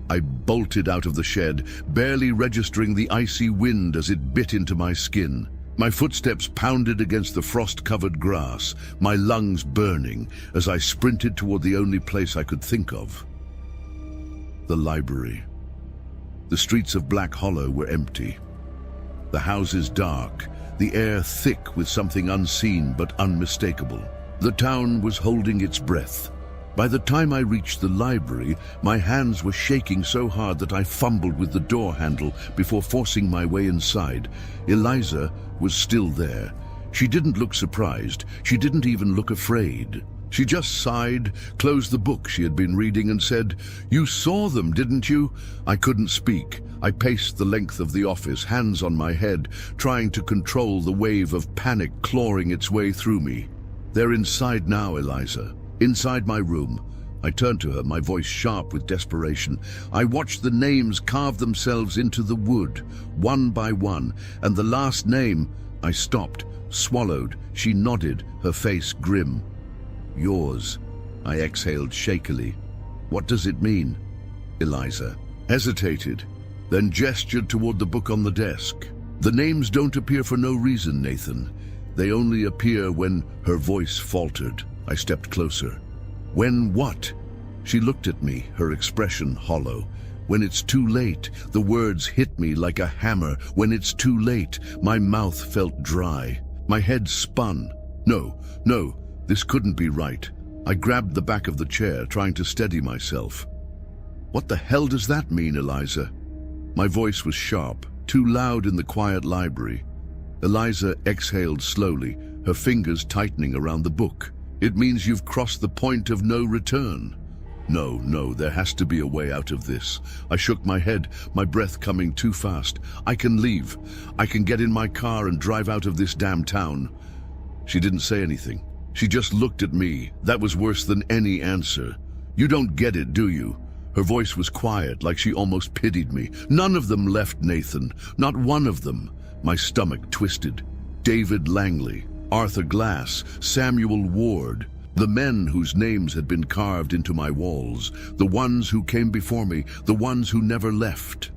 Speaker 1: I bolted out of the shed, barely registering the icy wind as it bit into my skin. My footsteps pounded against the frost-covered grass, my lungs burning as I sprinted toward the only place I could think of. The library. The streets of Blackhallow were empty. The houses dark, the air thick with something unseen but unmistakable. The town was holding its breath. By the time I reached the library, my hands were shaking so hard that I fumbled with the door handle before forcing my way inside. Eliza was still there. She didn't look surprised. She didn't even look afraid. She just sighed, closed the book she had been reading and said, "You saw them, didn't you?" I couldn't speak. I paced the length of the office, hands on my head, trying to control the wave of panic clawing its way through me. "They're inside now, Eliza. Inside my room." I turned to her, my voice sharp with desperation. I watched the names carve themselves into the wood, one by one, and the last name... I stopped, swallowed. She nodded, her face grim. "Yours," I exhaled shakily. "What does it mean?" Eliza hesitated, then gestured toward the book on the desk. "The names don't appear for no reason, Nathan. They only appear when..." Her voice faltered. I stepped closer. "When what?" She looked at me, her expression hollow. "When it's too late." The words hit me like a hammer. When it's too late. My mouth felt dry. My head spun. No, this couldn't be right. I grabbed the back of the chair, trying to steady myself. "What the hell does that mean, Eliza?" My voice was sharp, too loud in the quiet library. Eliza exhaled slowly, her fingers tightening around the book. "It means you've crossed the point of no return." No, there has to be a way out of this. I shook my head, my breath coming too fast. "I can leave. I can get in my car and drive out of this damn town." She didn't say anything. She just looked at me. That was worse than any answer. "You don't get it, do you?" Her voice was quiet, like she almost pitied me. "None of them left, Nathan. Not one of them." My stomach twisted. David Langley, Arthur Glass, Samuel Ward, the men whose names had been carved into my walls, the ones who came before me, the ones who never left.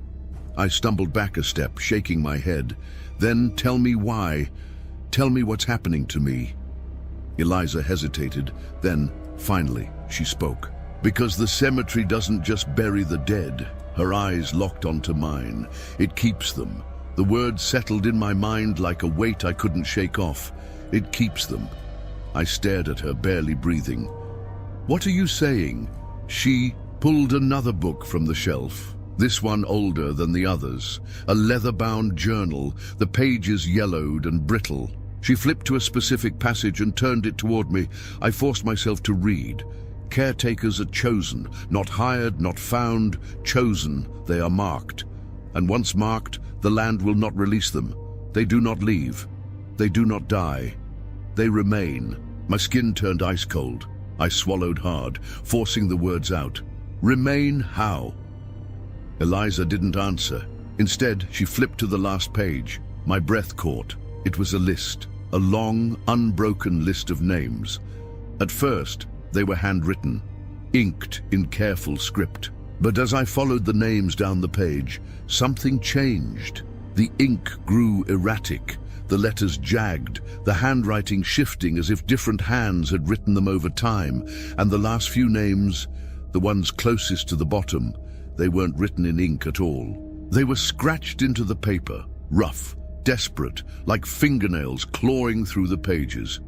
Speaker 1: I stumbled back a step, shaking my head. "Then tell me why. Tell me what's happening to me." Eliza hesitated. Then, finally, she spoke. "Because the cemetery doesn't just bury the dead." Her eyes locked onto mine. "It keeps them." The words settled in my mind like a weight I couldn't shake off. "It keeps them." I stared at her, barely breathing. "What are you saying?" She pulled another book from the shelf, this one older than the others, a leather-bound journal, the pages yellowed and brittle. She flipped to a specific passage and turned it toward me. I forced myself to read. "Caretakers are chosen, not hired, not found, chosen. They are marked. And once marked, the land will not release them. They do not leave. They do not die. They remain." My skin turned ice cold. I swallowed hard, forcing the words out. "Remain how?" Eliza didn't answer. Instead, she flipped to the last page. My breath caught. It was a list, a long, unbroken list of names. At first, they were handwritten, inked in careful script. But as I followed the names down the page, something changed. The ink grew erratic, the letters jagged, the handwriting shifting as if different hands had written them over time, and the last few names, the ones closest to the bottom, they weren't written in ink at all. They were scratched into the paper, rough, desperate, like fingernails clawing through the pages.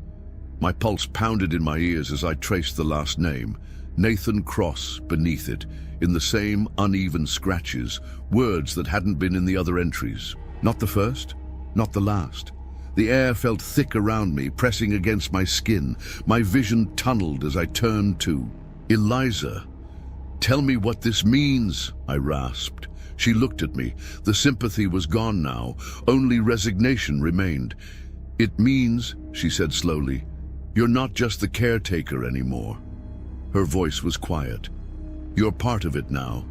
Speaker 1: My pulse pounded in my ears as I traced the last name, Nathan Cross, beneath it, in the same uneven scratches, words that hadn't been in the other entries. Not the first, not the last. The air felt thick around me, pressing against my skin. My vision tunneled as I turned to Eliza. "Tell me what this means," I rasped. She looked at me. The sympathy was gone now. Only resignation remained. "It means," she said slowly, "you're not just the caretaker anymore." Her voice was quiet. "You're part of it now."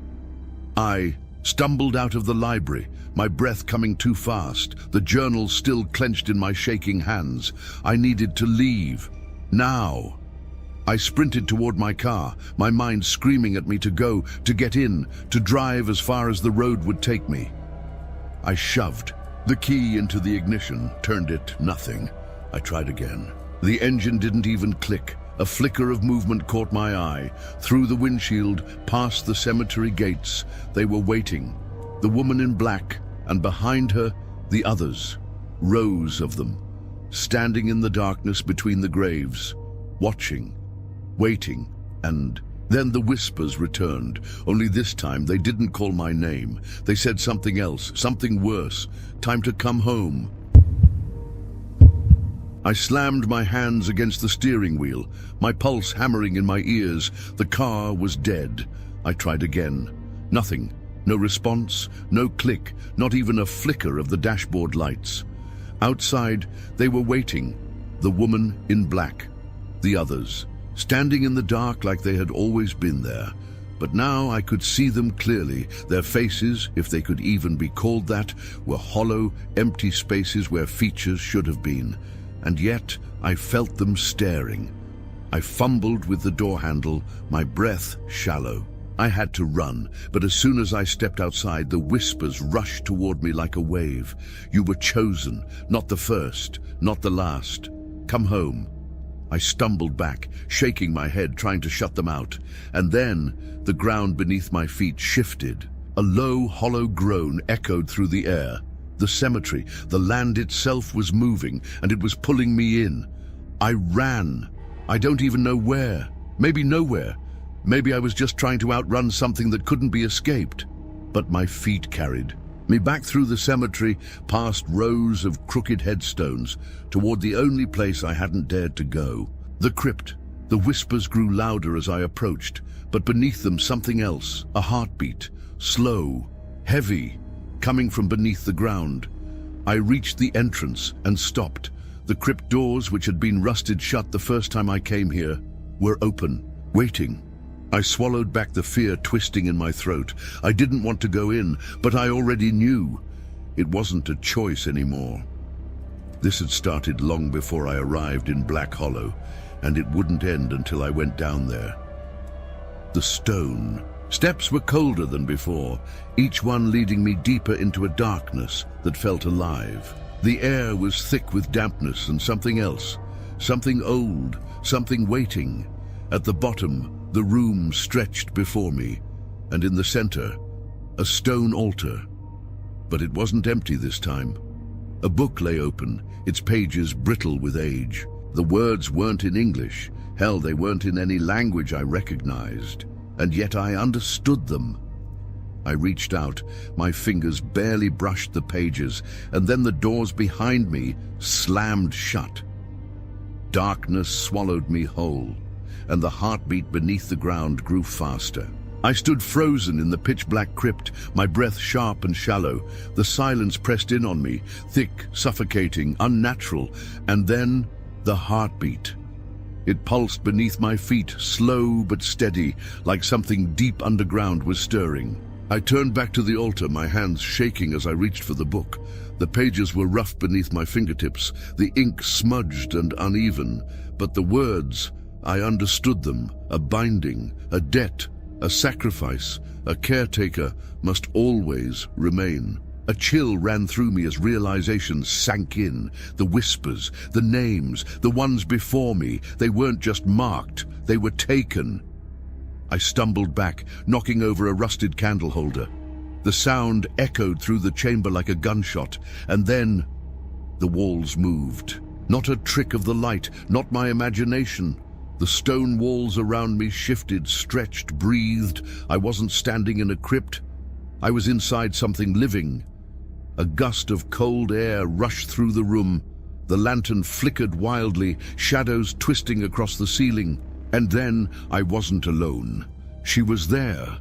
Speaker 1: I stumbled out of the library, my breath coming too fast, the journal still clenched in my shaking hands. I needed to leave. Now. I sprinted toward my car, my mind screaming at me to go, to get in, to drive as far as the road would take me. I shoved the key into the ignition, turned it, nothing. I tried again. The engine didn't even click. A flicker of movement caught my eye. Through the windshield, past the cemetery gates, they were waiting. The woman in black, and behind her, the others. Rows of them, standing in the darkness between the graves, watching, waiting, and then the whispers returned. Only this time they didn't call my name. They said something else, something worse. Time to come home. I slammed my hands against the steering wheel, my pulse hammering in my ears. The car was dead. I tried again. Nothing. No response, no click, not even a flicker of the dashboard lights. Outside, they were waiting. The woman in black. The others, standing in the dark like they had always been there. But now I could see them clearly. Their faces, if they could even be called that, were hollow, empty spaces where features should have been. And yet I felt them staring. I fumbled with the door handle, my breath shallow. I had to run, but as soon as I stepped outside, the whispers rushed toward me like a wave. "You were chosen, not the first, not the last. Come home." I stumbled back, shaking my head, trying to shut them out. And then the ground beneath my feet shifted. A low, hollow groan echoed through the air. The cemetery, the land itself was moving, and it was pulling me in. I ran. I don't even know where. Maybe nowhere. Maybe I was just trying to outrun something that couldn't be escaped. But my feet carried me back through the cemetery, past rows of crooked headstones, toward the only place I hadn't dared to go. The crypt. The whispers grew louder as I approached, but beneath them something else, a heartbeat, slow, heavy, coming from beneath the ground. I reached the entrance and stopped. The crypt doors, which had been rusted shut the first time I came here, were open, waiting. I swallowed back the fear twisting in my throat. I didn't want to go in, but I already knew. It wasn't a choice anymore. This had started long before I arrived in Blackhallow, and it wouldn't end until I went down there. The stone. Steps were colder than before, each one leading me deeper into a darkness that felt alive. The air was thick with dampness and something else, something old, something waiting. At the bottom, the room stretched before me, and in the center, a stone altar. But it wasn't empty this time. A book lay open, its pages brittle with age. The words weren't in English. Hell, they weren't in any language I recognized. And yet I understood them. I reached out, my fingers barely brushed the pages, and then the doors behind me slammed shut. Darkness swallowed me whole, and the heartbeat beneath the ground grew faster. I stood frozen in the pitch-black crypt, my breath sharp and shallow. The silence pressed in on me, thick, suffocating, unnatural, and then the heartbeat. It pulsed beneath my feet, slow but steady, like something deep underground was stirring. I turned back to the altar, my hands shaking as I reached for the book. The pages were rough beneath my fingertips, the ink smudged and uneven, but the words, I understood them. A binding, a debt, a sacrifice, a caretaker must always remain. A chill ran through me as realizations sank in. The whispers, the names, the ones before me, they weren't just marked, they were taken. I stumbled back, knocking over a rusted candle holder. The sound echoed through the chamber like a gunshot, and then the walls moved. Not a trick of the light, not my imagination. The stone walls around me shifted, stretched, breathed. I wasn't standing in a crypt. I was inside something living. A gust of cold air rushed through the room, The lantern flickered wildly, shadows twisting across the ceiling. And then I wasn't alone. She was there,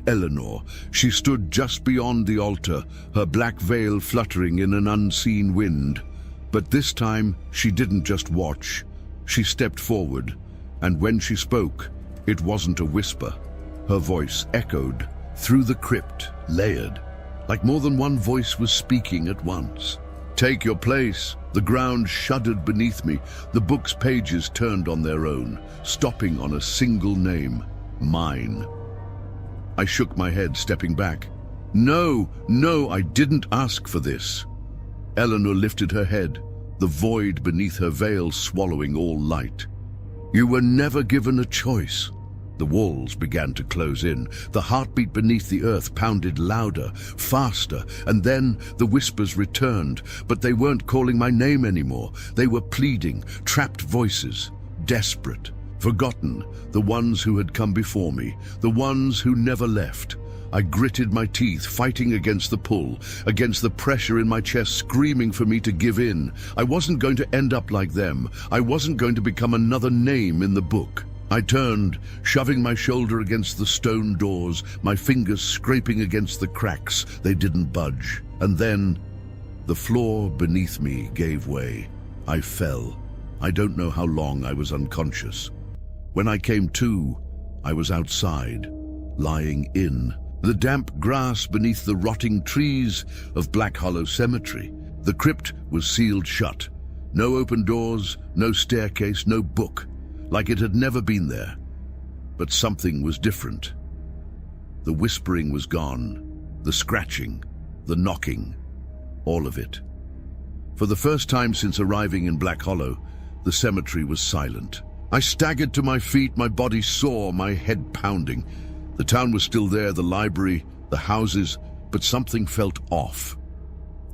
Speaker 1: Eleanor. She stood just beyond the altar, her black veil fluttering in an unseen wind. But this time, she didn't just watch. She stepped forward, and when she spoke, it wasn't a whisper. Her voice echoed through the crypt, layered, like more than one voice was speaking at once. "Take your place." The ground shuddered beneath me. The book's pages turned on their own, stopping on a single name, mine. I shook my head, stepping back. No, I didn't ask for this." Eleanor lifted her head, the void beneath her veil swallowing all light. "You were never given a choice." The walls began to close in. The heartbeat beneath the earth pounded louder, faster, and then the whispers returned, but they weren't calling my name anymore. They were pleading, trapped voices, desperate, forgotten, the ones who had come before me, the ones who never left. I gritted my teeth, fighting against the pull, against the pressure in my chest screaming for me to give in. I wasn't going to end up like them. I wasn't going to become another name in the book. I turned, shoving my shoulder against the stone doors, my fingers scraping against the cracks. They didn't budge. And then, the floor beneath me gave way. I fell. I don't know how long I was unconscious. When I came to, I was outside, lying in the damp grass beneath the rotting trees of Blackhallow Cemetery. The crypt was sealed shut. No open doors, no staircase, no book. Like it had never been there. But something was different. The whispering was gone, the scratching, the knocking, all of it. For the first time since arriving in Blackhallow, the cemetery was silent. I staggered to my feet, my body sore, my head pounding. The town was still there, the library, the houses, but something felt off.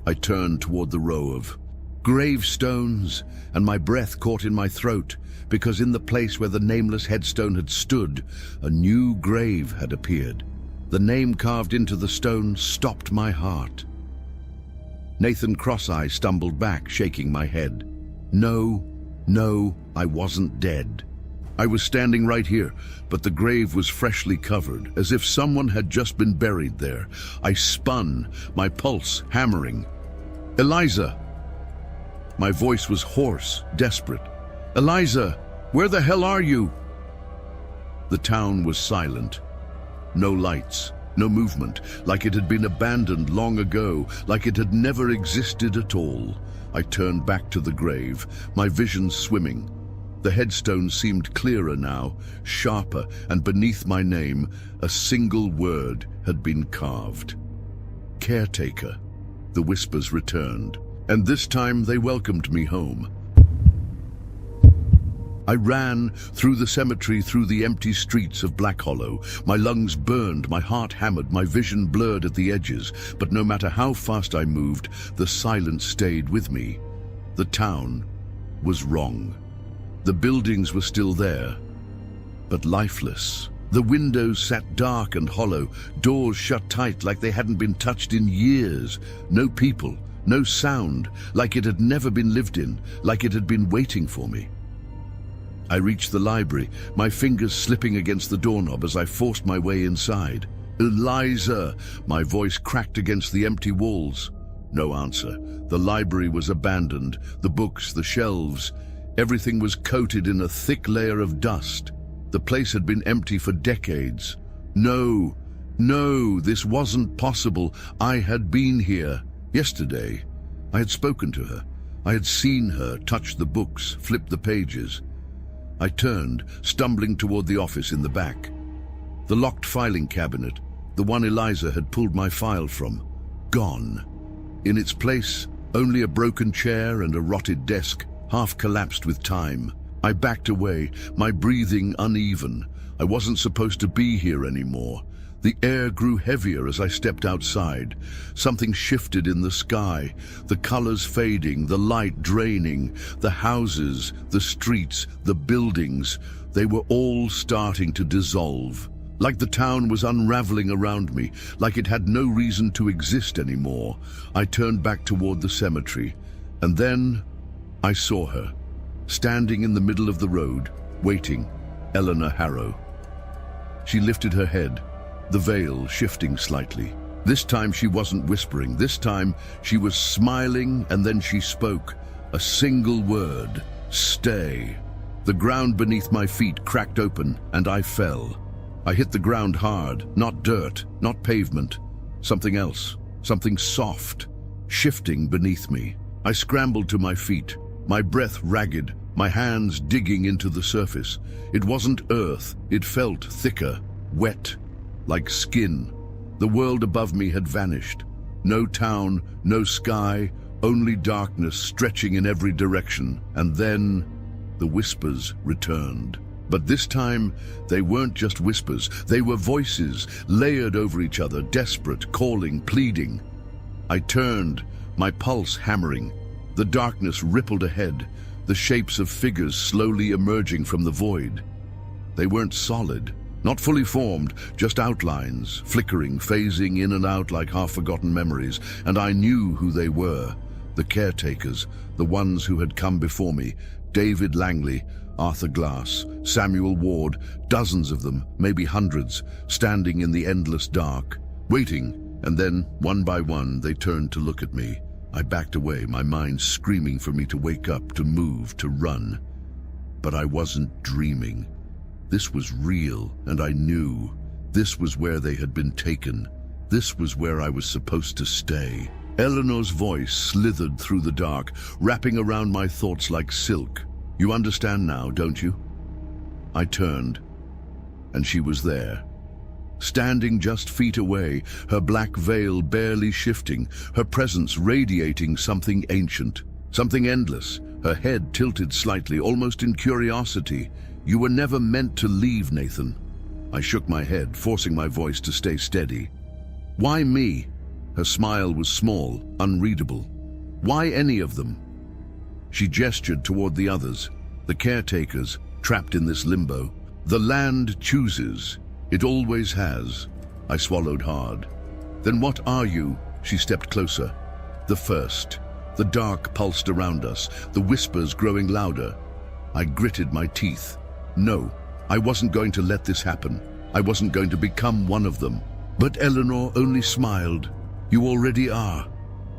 Speaker 1: I turned toward the row of gravestones, and my breath caught in my throat, because in the place where the nameless headstone had stood, a new grave had appeared. The name carved into the stone stopped my heart. Nathan Cross-Eye stumbled back, shaking my head. No, I wasn't dead. I was standing right here, but the grave was freshly covered, as if someone had just been buried there. I spun, my pulse hammering. "Eliza!" My voice was hoarse, desperate. "Eliza, where the hell are you?" The town was silent. No lights, no movement, like it had been abandoned long ago, like it had never existed at all. I turned back to the grave, my vision swimming. The headstone seemed clearer now, sharper, and beneath my name, a single word had been carved. Caretaker. The whispers returned, and this time they welcomed me home. I ran through the cemetery, through the empty streets of Blackhallow. My lungs burned, my heart hammered, my vision blurred at the edges. But no matter how fast I moved, the silence stayed with me. The town was wrong. The buildings were still there, but lifeless. The windows sat dark and hollow, doors shut tight like they hadn't been touched in years. No people, no sound, like it had never been lived in, like it had been waiting for me. I reached the library, my fingers slipping against the doorknob as I forced my way inside. "Eliza!" My voice cracked against the empty walls. No answer. The library was abandoned, the books, the shelves. Everything was coated in a thick layer of dust. The place had been empty for decades. No, this wasn't possible. I had been here. Yesterday, I had spoken to her. I had seen her touch the books, flip the pages. I turned, stumbling toward the office in the back. The locked filing cabinet, the one Eliza had pulled my file from, gone. In its place, only a broken chair and a rotted desk, half collapsed with time. I backed away, my breathing uneven. I wasn't supposed to be here anymore. The air grew heavier as I stepped outside. Something shifted in the sky, the colors fading, the light draining, the houses, the streets, the buildings. They were all starting to dissolve. Like the town was unraveling around me, like it had no reason to exist anymore. I turned back toward the cemetery, and then I saw her, standing in the middle of the road, waiting, Eleanor Harrow. She lifted her head, the veil shifting slightly. This time she wasn't whispering. This time she was smiling, and then she spoke. A single word: stay. The ground beneath my feet cracked open, and I fell. I hit the ground hard, not dirt, not pavement. Something else, something soft, shifting beneath me. I scrambled to my feet, my breath ragged, my hands digging into the surface. It wasn't earth, it felt thicker, wet, like skin. The world above me had vanished. No town, no sky, only darkness stretching in every direction. And then the whispers returned. But this time, they weren't just whispers. They were voices, layered over each other, desperate, calling, pleading. I turned, my pulse hammering. The darkness rippled ahead, the shapes of figures slowly emerging from the void. They weren't solid, not fully formed, just outlines, flickering, phasing in and out like half-forgotten memories. And I knew who they were. The caretakers, the ones who had come before me. David Langley, Arthur Glass, Samuel Ward, dozens of them, maybe hundreds, standing in the endless dark, waiting. And then, one by one, they turned to look at me. I backed away, my mind screaming for me to wake up, to move, to run. But I wasn't dreaming. This was real, and I knew. This was where they had been taken. This was where I was supposed to stay. Eleanor's voice slithered through the dark, wrapping around my thoughts like silk. You understand now, don't you? I turned, and she was there. Standing just feet away, her black veil barely shifting, her presence radiating something ancient, something endless, her head tilted slightly, almost in curiosity. You were never meant to leave, Nathan. I shook my head, forcing my voice to stay steady. Why me? Her smile was small, unreadable. Why any of them? She gestured toward the others, the caretakers, trapped in this limbo. The land chooses. It always has. I swallowed hard. Then what are you? She stepped closer. The first. The dark pulsed around us, the whispers growing louder. I gritted my teeth. No, I wasn't going to let this happen. I wasn't going to become one of them. But Eleanor only smiled. You already are.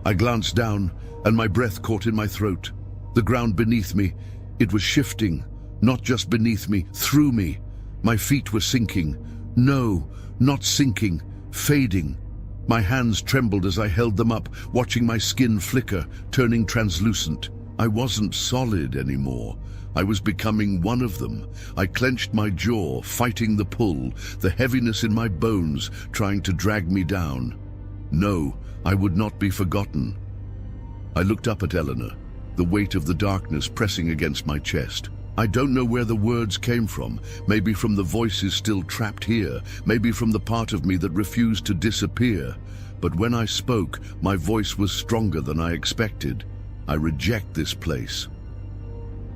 Speaker 1: I glanced down, and my breath caught in my throat. The ground beneath me, it was shifting, not just beneath me, through me. My feet were sinking. No, not sinking, fading. My hands trembled as I held them up, watching my skin flicker, turning translucent. I wasn't solid anymore. I was becoming one of them. I clenched my jaw, fighting the pull, the heaviness in my bones, trying to drag me down. No, I would not be forgotten. I looked up at Eleanor, the weight of the darkness pressing against my chest. I don't know where the words came from, maybe from the voices still trapped here, maybe from the part of me that refused to disappear. But when I spoke, my voice was stronger than I expected. I reject this place.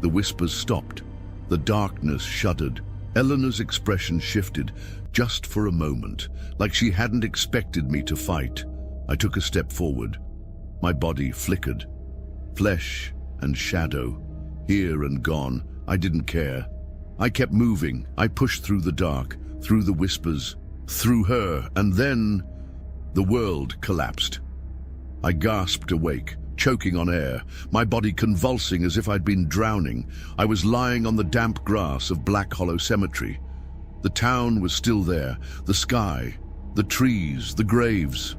Speaker 1: The whispers stopped. The darkness shuddered. Eleanor's expression shifted, just for a moment, like she hadn't expected me to fight. I took a step forward. My body flickered. Flesh and shadow, here and gone. I didn't care. I kept moving. I pushed through the dark, through the whispers, through her, and then the world collapsed. I gasped awake, choking on air, my body convulsing as if I'd been drowning. I was lying on the damp grass of Blackhallow Cemetery. The town was still there, the sky, the trees, the graves.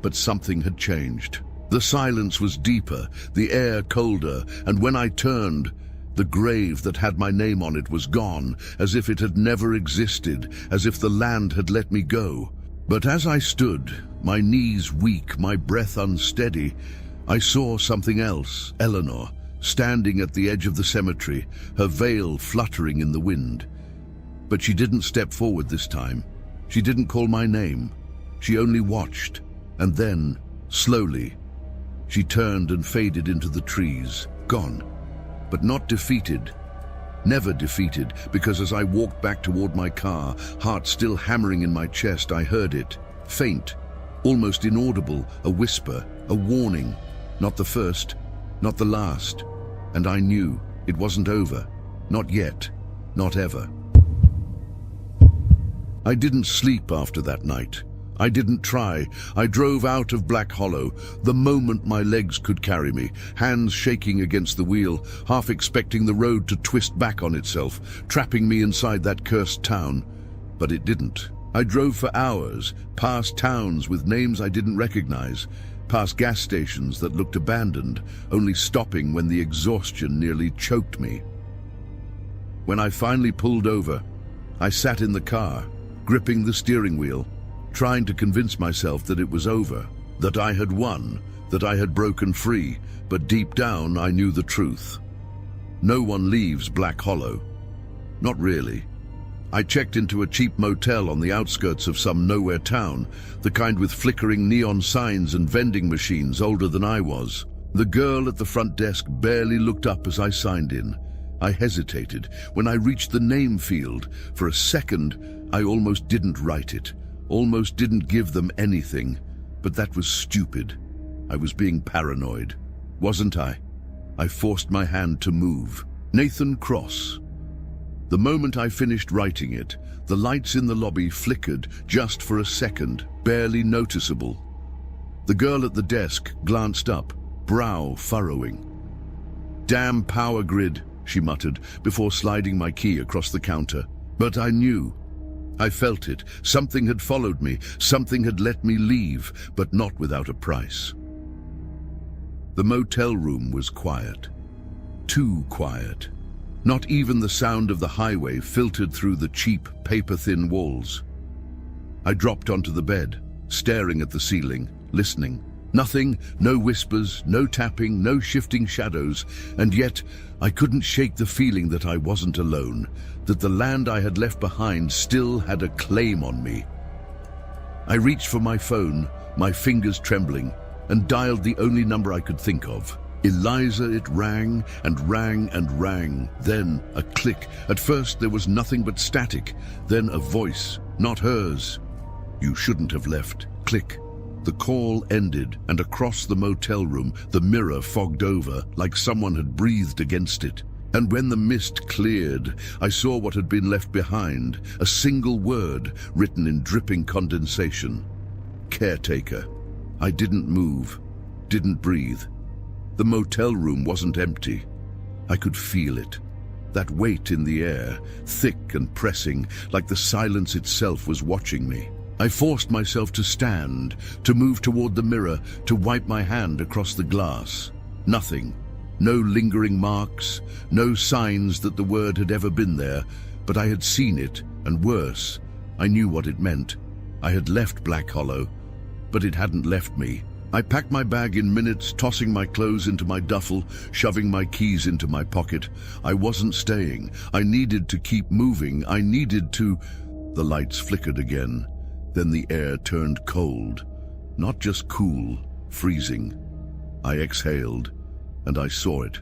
Speaker 1: But something had changed. The silence was deeper, the air colder, and when I turned, the grave that had my name on it was gone, as if it had never existed, as if the land had let me go. But as I stood, my knees weak, my breath unsteady, I saw something else. Eleanor, standing at the edge of the cemetery, her veil fluttering in the wind. But she didn't step forward this time. She didn't call my name. She only watched, and then, slowly, she turned and faded into the trees, gone. But not defeated. Never defeated, because as I walked back toward my car, heart still hammering in my chest, I heard it, faint, almost inaudible, a whisper, a warning. Not the first, not the last, And I knew it wasn't over. Not yet. Not ever. I didn't sleep after that night. I didn't try. I drove out of Blackhallow the moment my legs could carry me, hands shaking against the wheel, half expecting the road to twist back on itself, trapping me inside that cursed town. But it didn't. I drove for hours, past towns with names I didn't recognize, past gas stations that looked abandoned, only stopping when the exhaustion nearly choked me. When I finally pulled over, I sat in the car, gripping the steering wheel, trying to convince myself that it was over, that I had won, that I had broken free, but deep down I knew the truth. No one leaves Blackhallow. Not really. I checked into a cheap motel on the outskirts of some nowhere town, the kind with flickering neon signs and vending machines older than I was. The girl at the front desk barely looked up as I signed in. I hesitated. When I reached the name field, for a second, I almost didn't write it, almost didn't give them anything. But that was stupid. I was being paranoid, wasn't I? I forced my hand to move. Nathan Cross. The moment I finished writing it, the lights in the lobby flickered just for a second, barely noticeable. The girl at the desk glanced up, brow furrowing. "Damn power grid," she muttered, before sliding my key across the counter. But I knew. I felt it. Something had followed me. Something had let me leave, but not without a price. The motel room was quiet. Too quiet. Not even the sound of the highway filtered through the cheap, paper-thin walls. I dropped onto the bed, staring at the ceiling, listening. Nothing, no whispers, no tapping, no shifting shadows, and yet I couldn't shake the feeling that I wasn't alone, that the land I had left behind still had a claim on me. I reached for my phone, my fingers trembling, and dialed the only number I could think of. Eliza. It rang and rang and rang. Then a click. At first there was nothing but static. Then a voice, not hers. "You shouldn't have left." Click. The call ended, and across the motel room, the mirror fogged over, like someone had breathed against it. And when the mist cleared, I saw what had been left behind, a single word written in dripping condensation. Caretaker. I didn't move, didn't breathe. The motel room wasn't empty. I could feel it. That weight in the air, thick and pressing, like the silence itself was watching me. I forced myself to stand, to move toward the mirror, to wipe my hand across the glass. Nothing. No lingering marks, no signs that the word had ever been there, but I had seen it, and worse, I knew what it meant. I had left Blackhallow, but it hadn't left me. I packed my bag in minutes, tossing my clothes into my duffel, shoving my keys into my pocket. I wasn't staying. I needed to keep moving. I needed to... The lights flickered again. Then the air turned cold. Not just cool, freezing. I exhaled, and I saw it.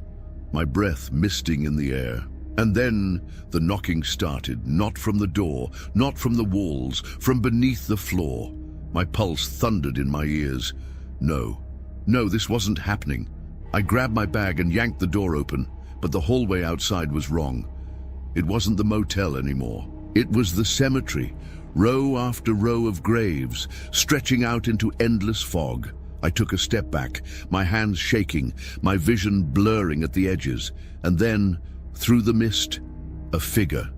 Speaker 1: My breath misting in the air. And then the knocking started, not from the door, not from the walls, from beneath the floor. My pulse thundered in my ears. No, this wasn't happening. I grabbed my bag and yanked the door open, but the hallway outside was wrong. It wasn't the motel anymore. It was the cemetery, row after row of graves, stretching out into endless fog. I took a step back, my hands shaking, my vision blurring at the edges, and then, through the mist, a figure,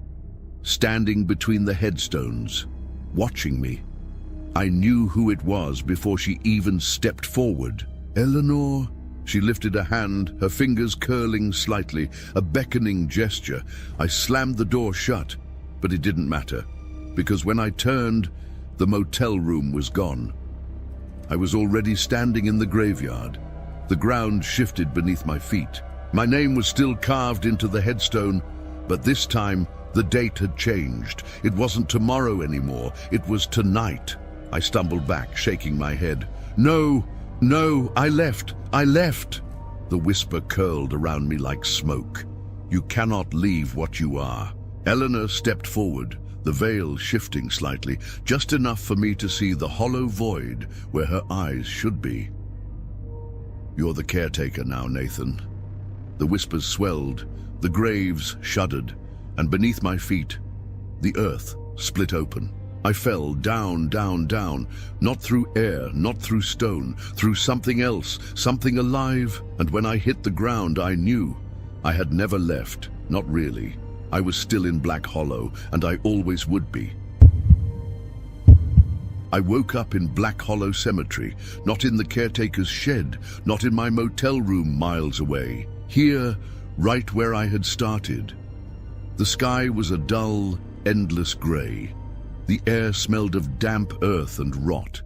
Speaker 1: standing between the headstones, watching me. I knew who it was before she even stepped forward. "Eleanor?" She lifted a hand, her fingers curling slightly, a beckoning gesture. I slammed the door shut, but it didn't matter, because when I turned, the motel room was gone. I was already standing in the graveyard. The ground shifted beneath my feet. My name was still carved into the headstone, but this time the date had changed. It wasn't tomorrow anymore, it was tonight. I stumbled back, shaking my head. No, I left. The whisper curled around me like smoke. "You cannot leave what you are." Eleanor stepped forward, the veil shifting slightly, just enough for me to see the hollow void where her eyes should be. "You're the caretaker now, Nathan." The whispers swelled, the graves shuddered, and beneath my feet, the earth split open. I fell down, down, down, not through air, not through stone, through something else, something alive, and when I hit the ground, I knew I had never left, not really. I was still in Blackhallow, and I always would be. I woke up in Blackhallow Cemetery, not in the caretaker's shed, not in my motel room miles away. Here, right where I had started. The sky was a dull, endless grey. The air smelled of damp earth and rot.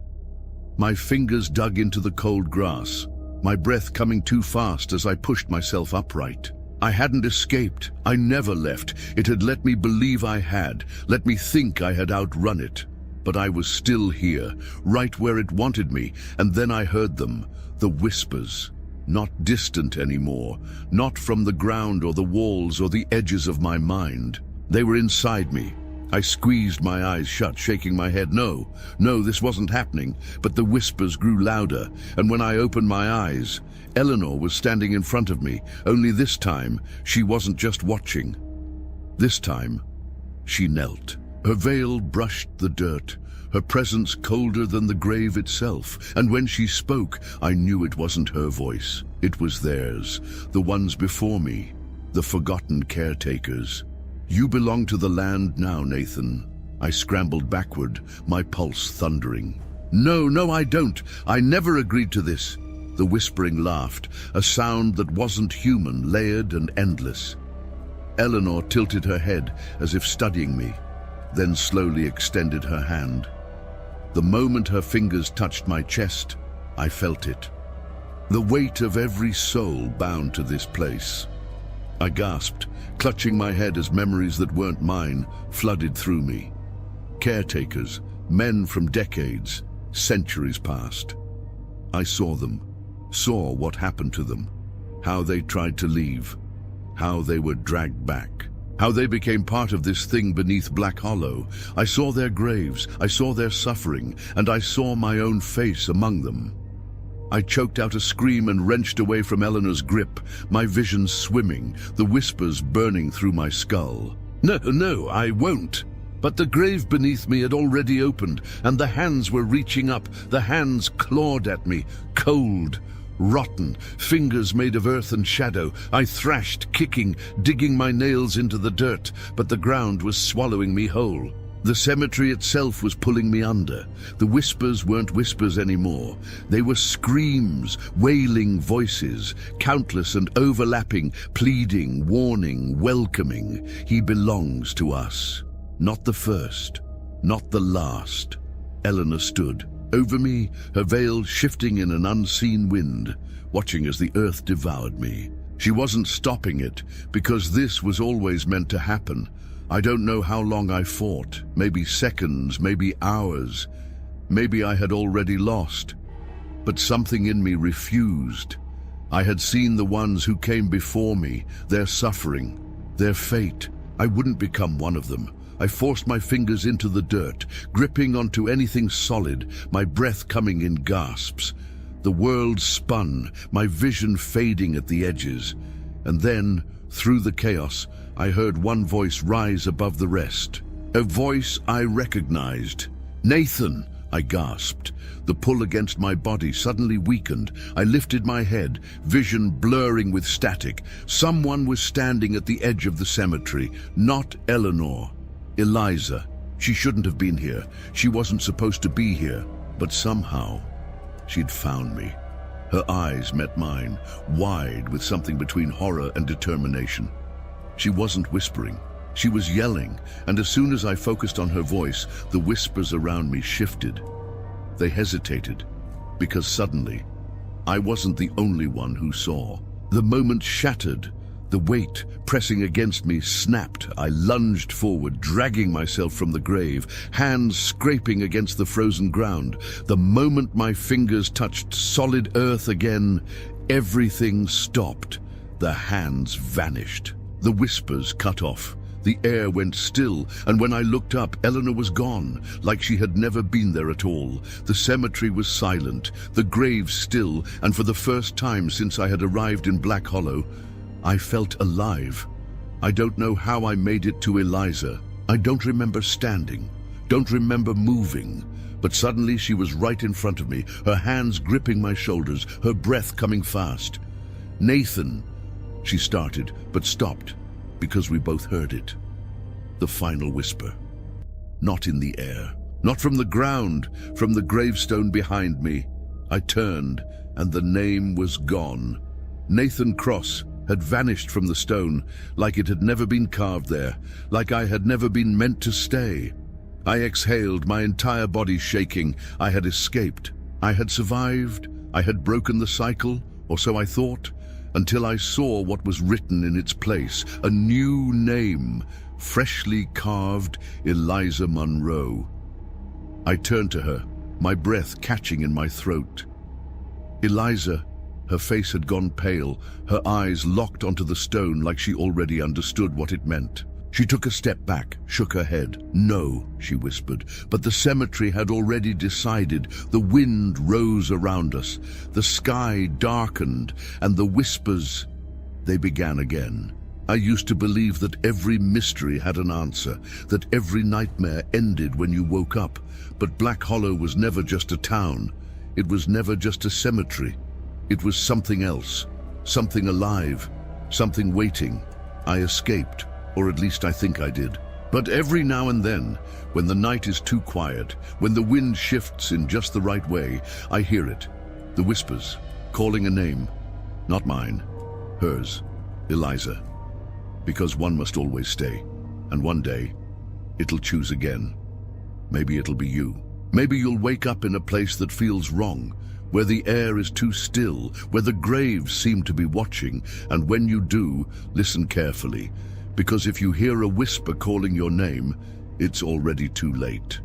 Speaker 1: My fingers dug into the cold grass, my breath coming too fast as I pushed myself upright. I hadn't escaped. I never left. It had let me believe I had, let me think I had outrun it. But I was still here, right where it wanted me, and then I heard them, the whispers. Not distant anymore, not from the ground or the walls or the edges of my mind. They were inside me. I squeezed my eyes shut, shaking my head. No, this wasn't happening. But the whispers grew louder, and when I opened my eyes, Eleanor was standing in front of me, only this time she wasn't just watching. This time, she knelt. Her veil brushed the dirt, her presence colder than the grave itself, and when she spoke, I knew it wasn't her voice. It was theirs, the ones before me, the forgotten caretakers. "You belong to the land now, Nathan." I scrambled backward, my pulse thundering. No, I don't. I never agreed to this." The whispering laughed, a sound that wasn't human, layered and endless. Eleanor tilted her head as if studying me, then slowly extended her hand. The moment her fingers touched my chest, I felt it. The weight of every soul bound to this place. I gasped, clutching my head as memories that weren't mine flooded through me. Caretakers, men from decades, centuries past. I saw them, saw what happened to them, how they tried to leave, how they were dragged back, how they became part of this thing beneath Blackhallow. I saw their graves, I saw their suffering, and I saw my own face among them. I choked out a scream and wrenched away from Eleanor's grip, my vision swimming, the whispers burning through my skull. No, I won't. But the grave beneath me had already opened, and the hands were reaching up. The hands clawed at me, cold, rotten, fingers made of earth and shadow. I thrashed, kicking, digging my nails into the dirt, but the ground was swallowing me whole. The cemetery itself was pulling me under. The whispers weren't whispers anymore. They were screams, wailing voices, countless and overlapping, pleading, warning, welcoming. He belongs to us. Not the first, not the last. Eleanor stood. Over me, her veil shifting in an unseen wind, watching as the earth devoured me. She wasn't stopping it, because this was always meant to happen. I don't know how long I fought, maybe seconds, maybe hours. Maybe I had already lost. But something in me refused. I had seen the ones who came before me, their suffering, their fate. I wouldn't become one of them. I forced my fingers into the dirt, gripping onto anything solid, my breath coming in gasps. The world spun, my vision fading at the edges. And then, through the chaos, I heard one voice rise above the rest. A voice I recognized. "Nathan!" I gasped. The pull against my body suddenly weakened. I lifted my head, vision blurring with static. Someone was standing at the edge of the cemetery. Not Eleanor. Eliza. She shouldn't have been here. She wasn't supposed to be here. But somehow, she'd found me. Her eyes met mine, wide with something between horror and determination. She wasn't whispering. She was yelling, and as soon as I focused on her voice, the whispers around me shifted. They hesitated, because suddenly, I wasn't the only one who saw. The moment shattered. The weight pressing against me snapped. I lunged forward, dragging myself from the grave, hands scraping against the frozen ground. The moment my fingers touched solid earth again, everything stopped. The hands vanished. The whispers cut off. The air went still, and when I looked up, Eleanor was gone, like she had never been there at all. The cemetery was silent, the grave still, and for the first time since I had arrived in Blackhallow, I felt alive. I don't know how I made it to Eliza. I don't remember standing, don't remember moving, but suddenly she was right in front of me, her hands gripping my shoulders, her breath coming fast. "Nathan," she started, but stopped, because we both heard it. The final whisper. Not in the air, not from the ground, from the gravestone behind me. I turned, and the name was gone. Nathan Cross had vanished from the stone, like it had never been carved there, like I had never been meant to stay. I exhaled, my entire body shaking. I had escaped. I had survived. I had broken the cycle, or so I thought, until I saw what was written in its place, a new name, freshly carved, Eliza Monroe. I turned to her, my breath catching in my throat. Eliza. Her face had gone pale, her eyes locked onto the stone like she already understood what it meant. She took a step back, shook her head. "No," she whispered, but the cemetery had already decided. The wind rose around us, the sky darkened, and the whispers, they began again. I used to believe that every mystery had an answer, that every nightmare ended when you woke up. But Blackhallow was never just a town. It was never just a cemetery. It was something else, something alive, something waiting. I escaped, or at least I think I did. But every now and then, when the night is too quiet, when the wind shifts in just the right way, I hear it, the whispers, calling a name. Not mine, hers, Eliza. Because one must always stay, and one day, it'll choose again. Maybe it'll be you. Maybe you'll wake up in a place that feels wrong, where the air is too still, where the graves seem to be watching, and when you do, listen carefully, because if you hear a whisper calling your name, it's already too late.